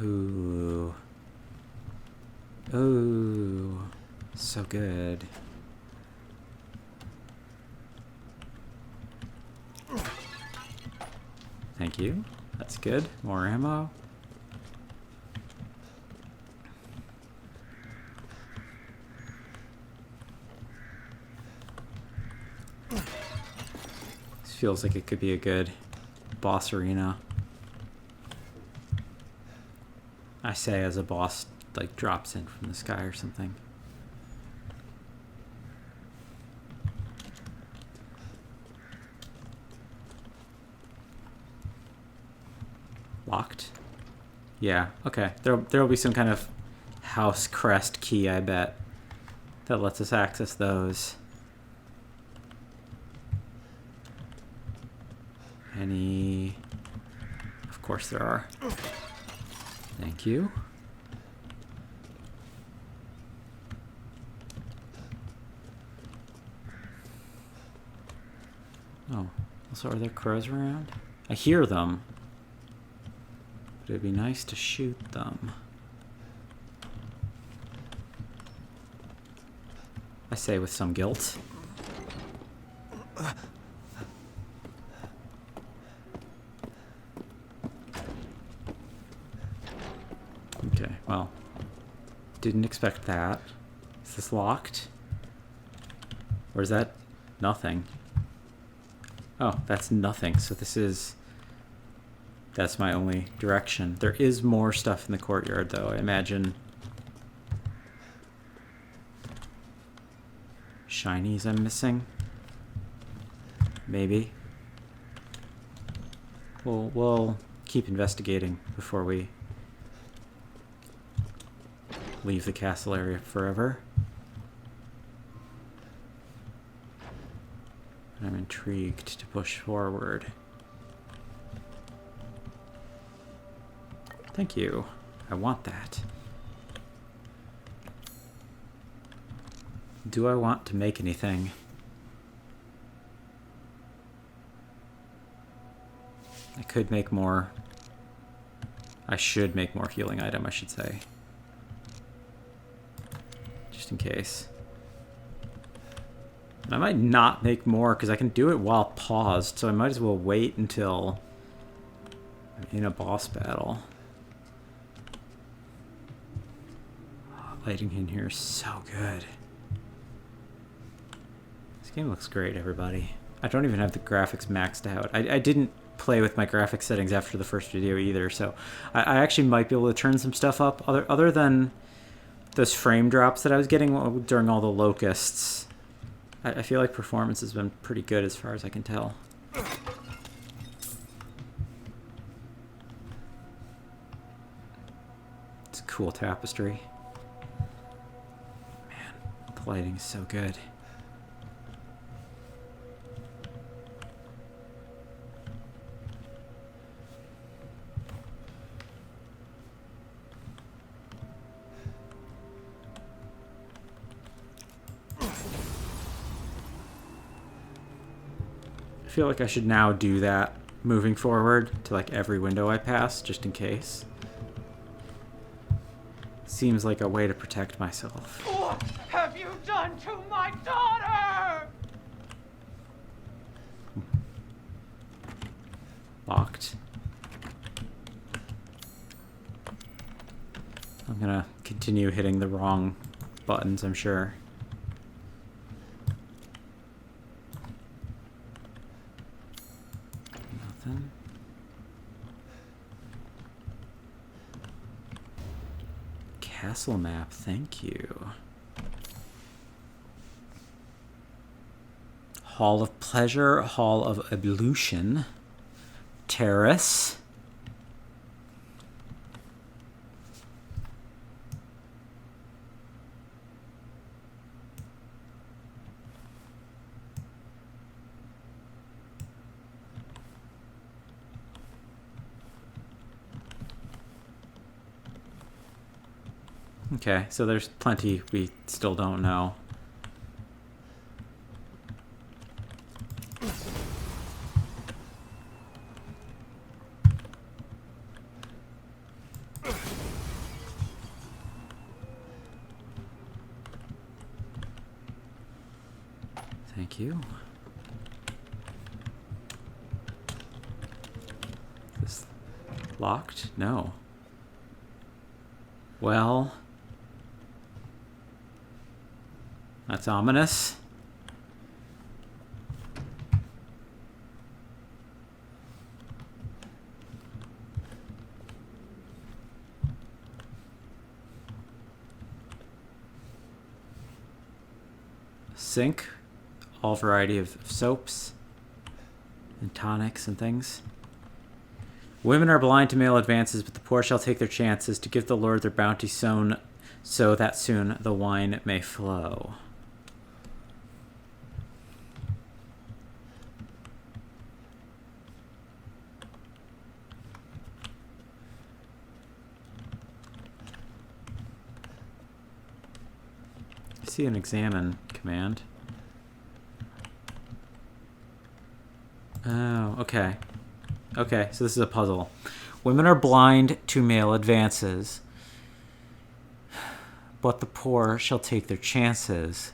[SPEAKER 1] Ooh. Ooh. So good. Thank you. That's good. More ammo. This feels like it could be a good boss arena. I say as a boss like drops in from the sky or something. Locked? Yeah, okay. There'll be some kind of house crest key, I bet, that lets us access those. Any... Of course there are. Thank you. Oh, also are there crows around? I hear them. But it'd be nice to shoot them. I say with some guilt. Okay, well, didn't expect that. Is this locked? Or is that nothing? Oh, that's nothing. So this is... That's my only direction. There is more stuff in the courtyard, though, I imagine. Shinies I'm missing? Maybe. We'll keep investigating before we leave the castle area forever. I'm intrigued to push forward. Thank you. I want that. Do I want to make anything? I could make more. I should make more healing item, I should say. Just in case. And I might not make more because I can do it while paused, so I might as well wait until I'm in a boss battle. Lighting in here is so good. This game looks great, everybody. I don't even have the graphics maxed out. I didn't play with my graphics settings after the first video either, so I actually might be able to turn some stuff up other than those frame drops that I was getting during all the locusts. I feel like performance has been pretty good as far as I can tell. It's a cool tapestry. The lighting is so good. I feel like I should now do that moving forward to like every window I pass, just in case. Seems like a way to protect myself.
[SPEAKER 9] What have you done to my daughter?
[SPEAKER 1] Locked. I'm gonna continue hitting the wrong buttons, I'm sure. Nothing. Castle map, thank you. Hall of Pleasure, Hall of Ablution, Terrace. Okay, so there's plenty we still don't know. Thank you. Is this locked? No. Well, that's ominous. Sink. All variety of soaps and tonics and things. Women are blind to male advances, but the poor shall take their chances to give the Lord their bounty sown, so that soon the wine may flow. I see an examine command. Oh, okay. Okay, so this is a puzzle. Women are blind to male advances, but the poor shall take their chances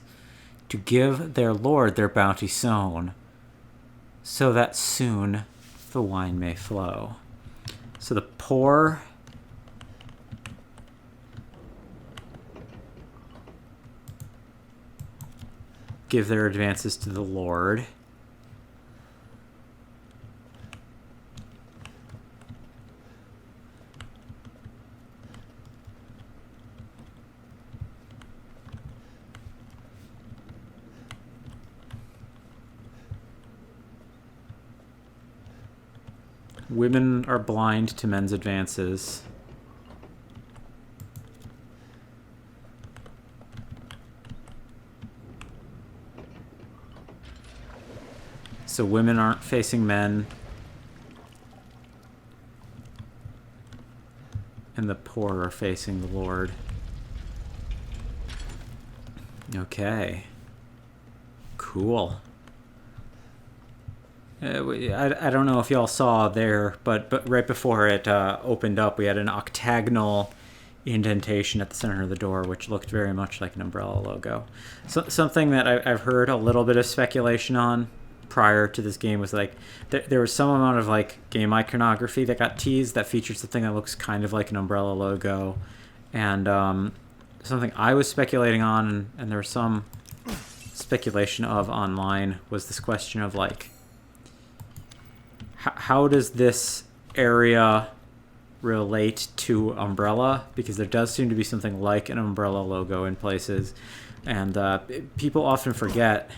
[SPEAKER 1] to give their Lord their bounty sown, so that soon the wine may flow. So the poor give their advances to the Lord. Women are blind to men's advances. So women aren't facing men. And the poor are facing the Lord. Okay. Cool. I don't know if y'all saw there, but right before it opened up, we had an octagonal indentation at the center of the door, which looked very much like an umbrella logo. So, something that I've heard a little bit of speculation on prior to this game was like there was some amount of like game iconography that got teased that featured something that looks kind of like an umbrella logo, and something I was speculating on, and there was some speculation of online, was this question of like, how does this area relate to Umbrella? Because there does seem to be something like an Umbrella logo in places. And people often forget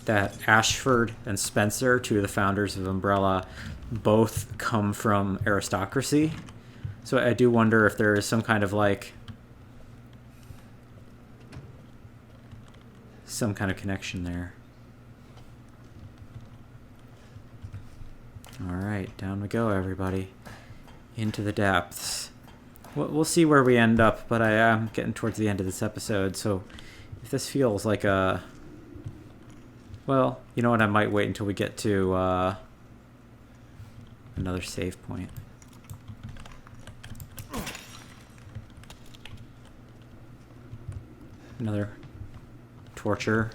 [SPEAKER 1] that Ashford and Spencer, two of the founders of Umbrella, both come from aristocracy. So I do wonder if there is some kind of like... some kind of connection there. Alright, down we go, everybody. Into the depths. We'll see where we end up, but I am getting towards the end of this episode, so if this feels like a... well, you know what, I might wait until we get to another save point. Another torture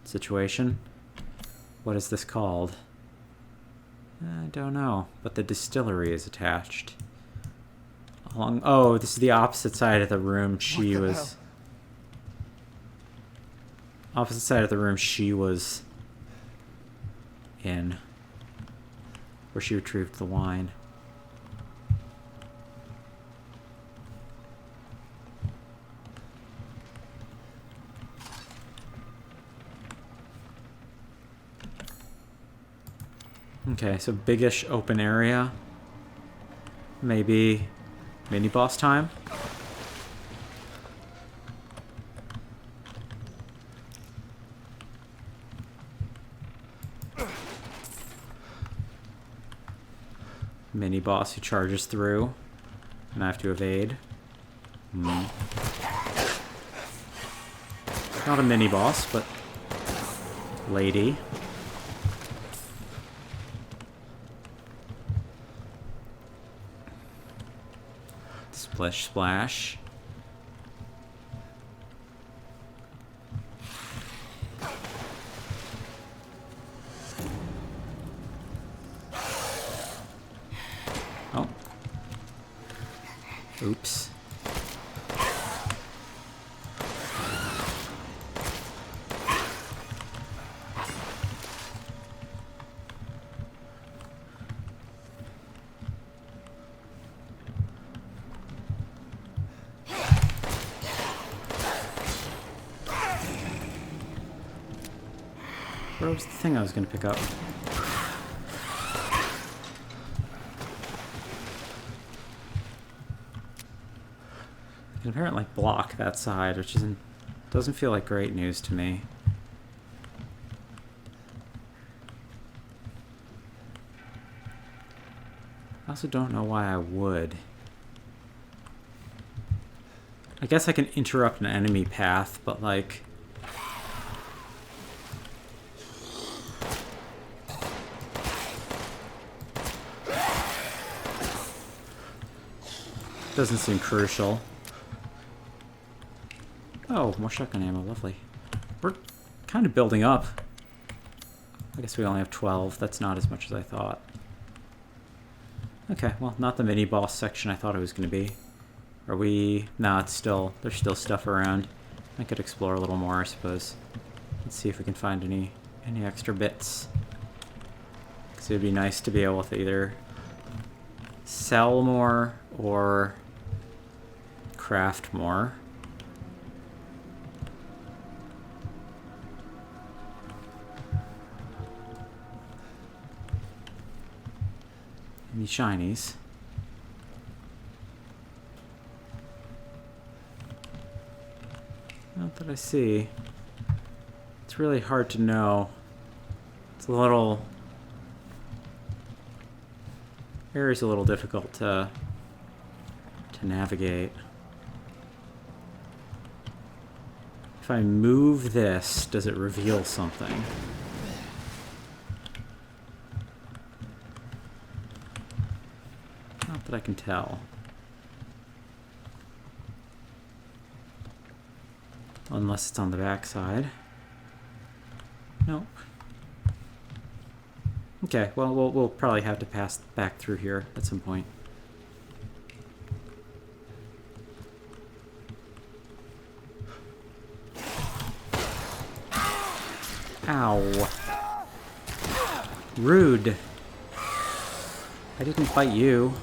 [SPEAKER 1] situation. What is this called? I don't know, but the distillery is attached. Along, oh, this is the opposite side of the room she was... opposite side of the room she was in, where she retrieved the wine. Okay, so biggish open area. Maybe mini-boss time? Mini-boss who charges through, and I have to evade. Not a mini-boss, but lady. Splish splash. Oh. Oops. Where was the thing I was going to pick up? I can apparently block that side, which doesn't feel like great news to me. I also don't know why I would. I guess I can interrupt an enemy path, but like... doesn't seem crucial. Oh, more shotgun ammo, lovely. We're kind of building up. I guess we only have 12. That's not as much as I thought. Okay, well, not the mini-boss section I thought it was going to be. Are we... Nah, it's still... There's still stuff around. I could explore a little more, I suppose. Let's see if we can find any extra bits. Because it would be nice to be able to either sell more or craft more. Any shinies? Not that I see. It's really hard to know. It's a little... Area's a little difficult to navigate. If I move this, does it reveal something? Not that I can tell. Unless it's on the back side. Nope. Okay, well, we'll probably have to pass back through here at some point. Ow. Rude. I didn't bite you.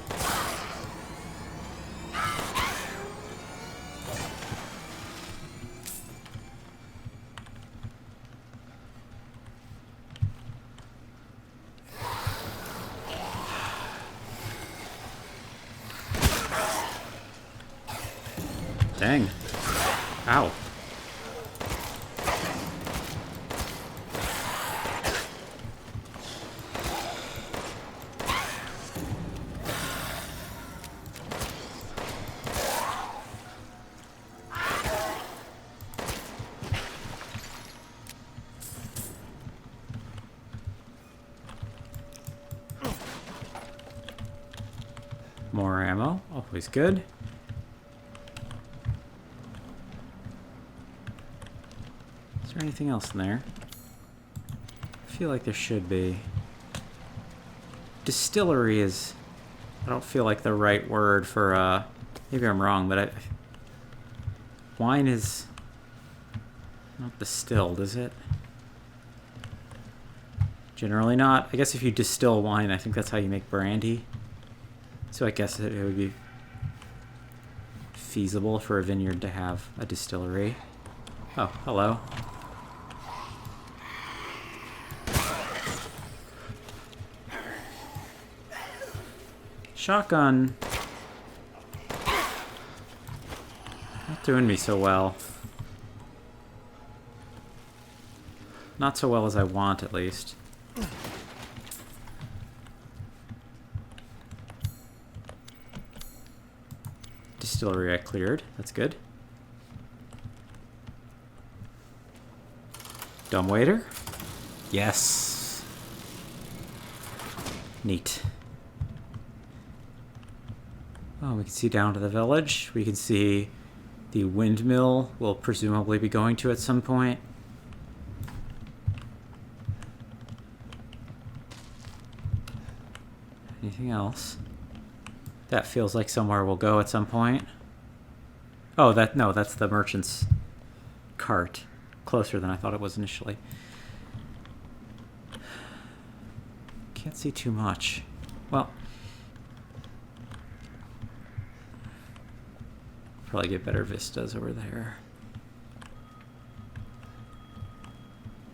[SPEAKER 1] Dang. Ow. More ammo, always good. Is there anything else in there? I feel like there should be. Distillery is... I don't feel like the right word for, maybe I'm wrong, but wine is not distilled, is it? Generally not. I guess if you distill wine, I think that's how you make brandy. So I guess it would be feasible for a vineyard to have a distillery. Oh, hello. Shotgun. Not doing me so well. Not so well as I want, at least. Distillery I cleared. That's good. Dumbwaiter? Yes. Neat. Oh, we can see down to the village. We can see the windmill we'll presumably be going to at some point. Anything else? That feels like somewhere we'll go at some point. Oh, no, that's the merchant's cart. Closer than I thought it was initially. Can't see too much. Well, probably get better vistas over there.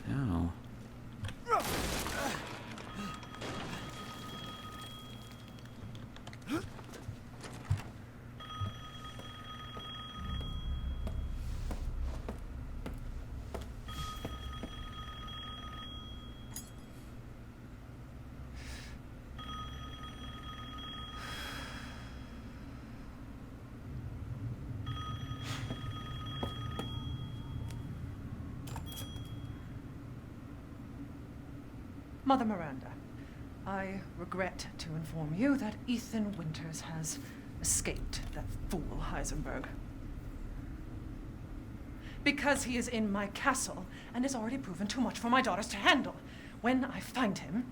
[SPEAKER 1] No.
[SPEAKER 6] Mother Miranda, I regret to inform you that Ethan Winters has escaped that fool Heisenberg. Because he is in my castle and has already proven too much for my daughters to handle. When I find him...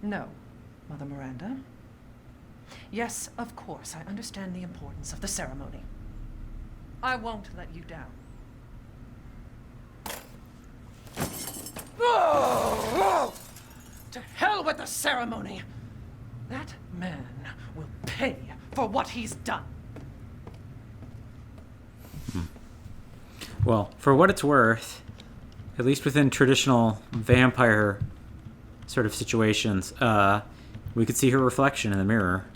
[SPEAKER 6] No, Mother Miranda. Yes, of course, I understand the importance of the ceremony. I won't let you down. To hell with the ceremony! That man will pay for what he's done.
[SPEAKER 1] Well, for what it's worth, at least within traditional vampire sort of situations, we could see her reflection in the mirror.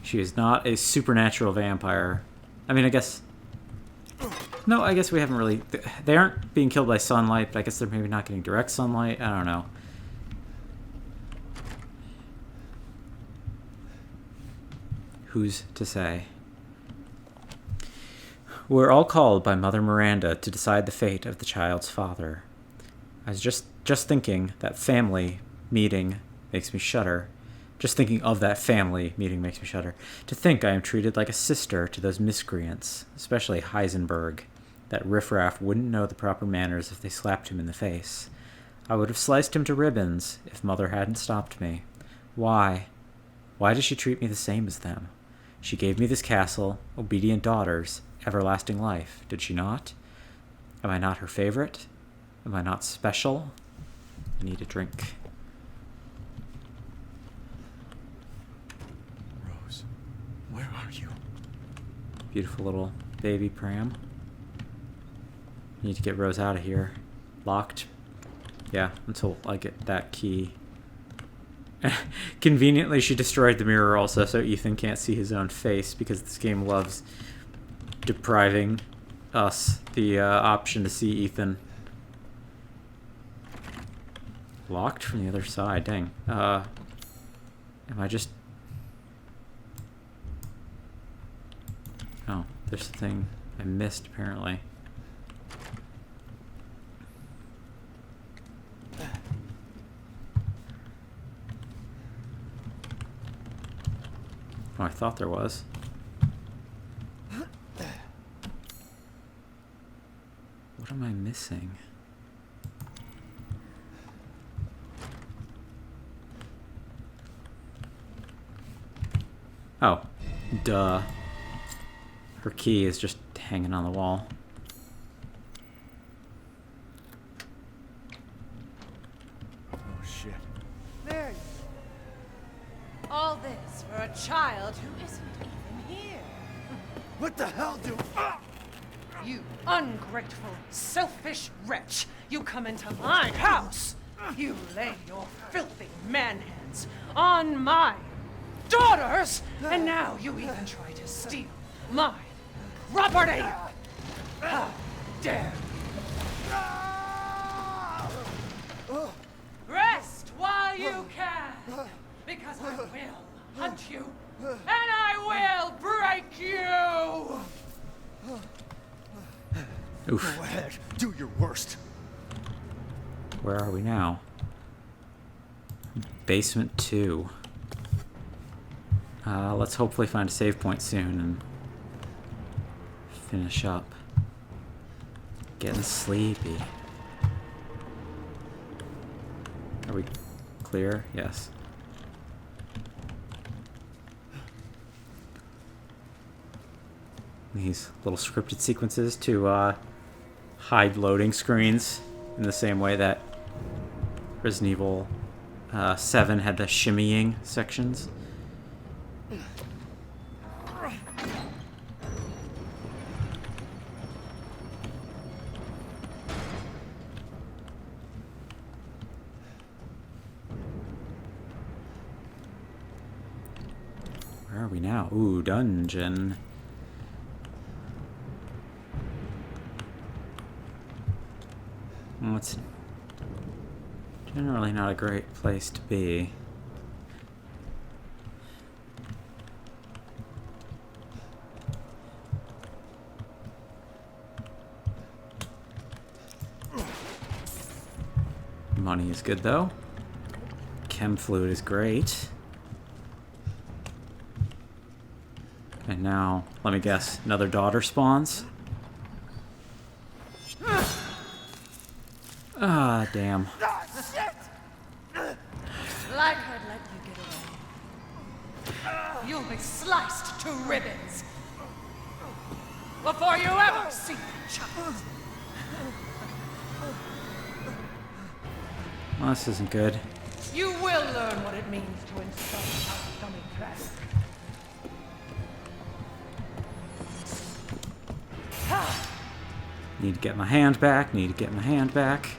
[SPEAKER 1] She is not a supernatural vampire. I mean, I guess... No, I guess we haven't really... They aren't being killed by sunlight, but I guess they're maybe not getting direct sunlight. I don't know. Who's to say? We're all called by Mother Miranda to decide the fate of the child's father. I was just thinking that family meeting makes me shudder. Just thinking of that family meeting makes me shudder. To think I am treated like a sister to those miscreants, especially Heisenberg. That riffraff wouldn't know the proper manners if they slapped him in the face. I would have sliced him to ribbons if Mother hadn't stopped me. Why? Why does she treat me the same as them? She gave me this castle, obedient daughters, everlasting life, did she not? Am I not her favorite? Am I not special? I need a drink.
[SPEAKER 3] Rose, where are you?
[SPEAKER 1] Beautiful little baby pram. Need to get Rose out of here. Locked. Yeah, until I get that key. Conveniently, she destroyed the mirror also, so Ethan can't see his own face, because this game loves depriving us the option to see Ethan. Locked from the other side, dang. Am I just... Oh, there's a thing I missed, apparently. Oh, I thought there was. What am I missing? Oh, duh. Her key is just hanging on the wall.
[SPEAKER 3] Oh, shit.
[SPEAKER 8] There you go. All this for a child who isn't even here.
[SPEAKER 3] What the hell do...
[SPEAKER 6] You ungrateful, selfish wretch! You come into my house! You lay your filthy man-hands on my daughters, and now you even try to steal my property! How dare you! Rest while you can, because I will hunt you, and I will break you!
[SPEAKER 1] Oof.
[SPEAKER 3] Go ahead, do your worst.
[SPEAKER 1] Where are we now? Basement 2. Let's hopefully find a save point soon and finish up. Getting sleepy. Are we clear? Yes. These little scripted sequences to hide loading screens in the same way that Resident Evil 7 had the shimmying sections. Where are we now? Ooh, dungeon. Well, it's generally not a great place to be. Money is good though. Chem fluid is great. And now, let me guess, another daughter spawns? Ah, damn.
[SPEAKER 6] Like I'd let you get away. You'll be sliced to ribbons before you ever see the child.
[SPEAKER 1] Well, this isn't good.
[SPEAKER 6] You will learn what it means to insult Castle Dimitrescu.
[SPEAKER 1] Need to get my hand back, need to get my hand back.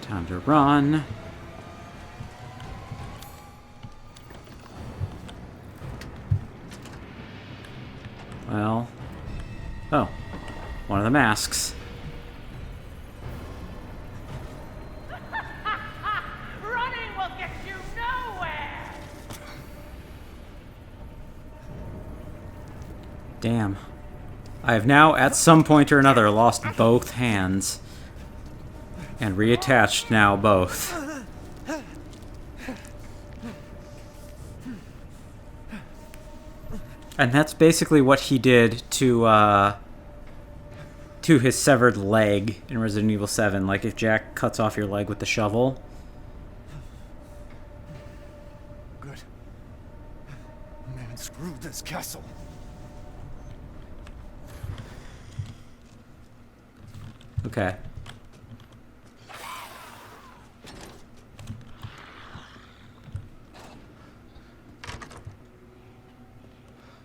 [SPEAKER 1] Time to run. Well, oh, one of the masks.
[SPEAKER 9] Running will get you nowhere!
[SPEAKER 1] Damn. I have now, at some point or another, lost both hands. And reattached now both. And that's basically what he did to his severed leg in Resident Evil 7. Like if Jack cuts off your leg with the shovel.
[SPEAKER 3] Good. Man, screw this castle.
[SPEAKER 1] Okay.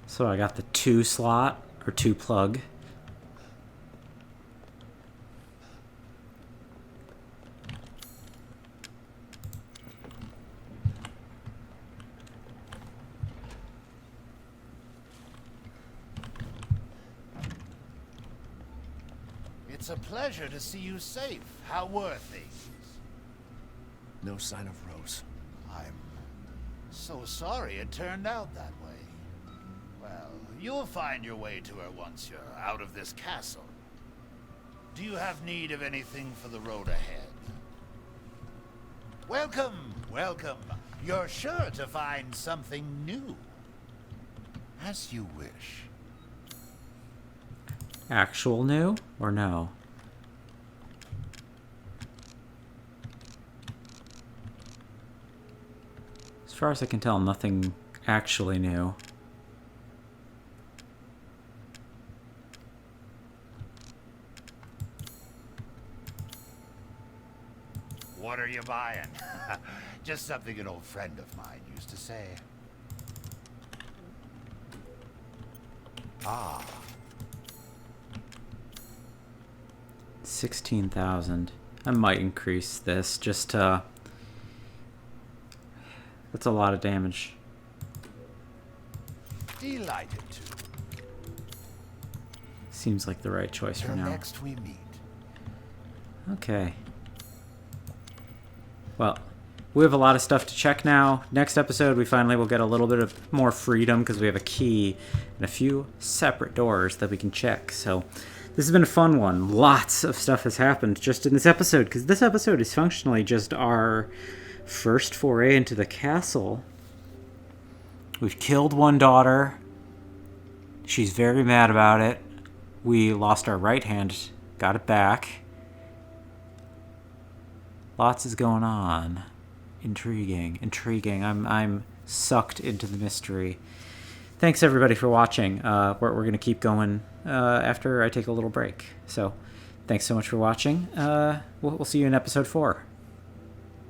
[SPEAKER 1] So I got the 2 slot, or 2 plug.
[SPEAKER 2] It's a pleasure to see you safe. How were things?
[SPEAKER 3] No sign of Rose.
[SPEAKER 2] I'm so sorry it turned out that way. Well, you'll find your way to her once you're out of this castle. Do you have need of anything for the road ahead? Welcome, welcome. You're sure to find something new. As you wish.
[SPEAKER 1] Actual new or no? As far as I can tell, nothing actually new.
[SPEAKER 2] What are you buying? Just something an old friend of mine used to say. Ah.
[SPEAKER 1] 16,000. I might increase this just to... That's a lot of damage.
[SPEAKER 2] Delighted to.
[SPEAKER 1] Seems like the right choice for
[SPEAKER 2] Till
[SPEAKER 1] now.
[SPEAKER 2] next we meet.
[SPEAKER 1] Okay. Well, we have a lot of stuff to check now. Next episode, we finally will get a little bit of more freedom because we have a key and a few separate doors that we can check. So this has been a fun one. Lots of stuff has happened just in this episode because this episode is functionally just our first foray into the castle. We've killed one daughter. She's very mad about it. We lost our right hand, got it back. Lots is going on. Intriguing. I'm sucked into the mystery. Thanks everybody for watching. We're going to keep going after I take a little break. So, thanks so much for watching. We'll see you in episode 4.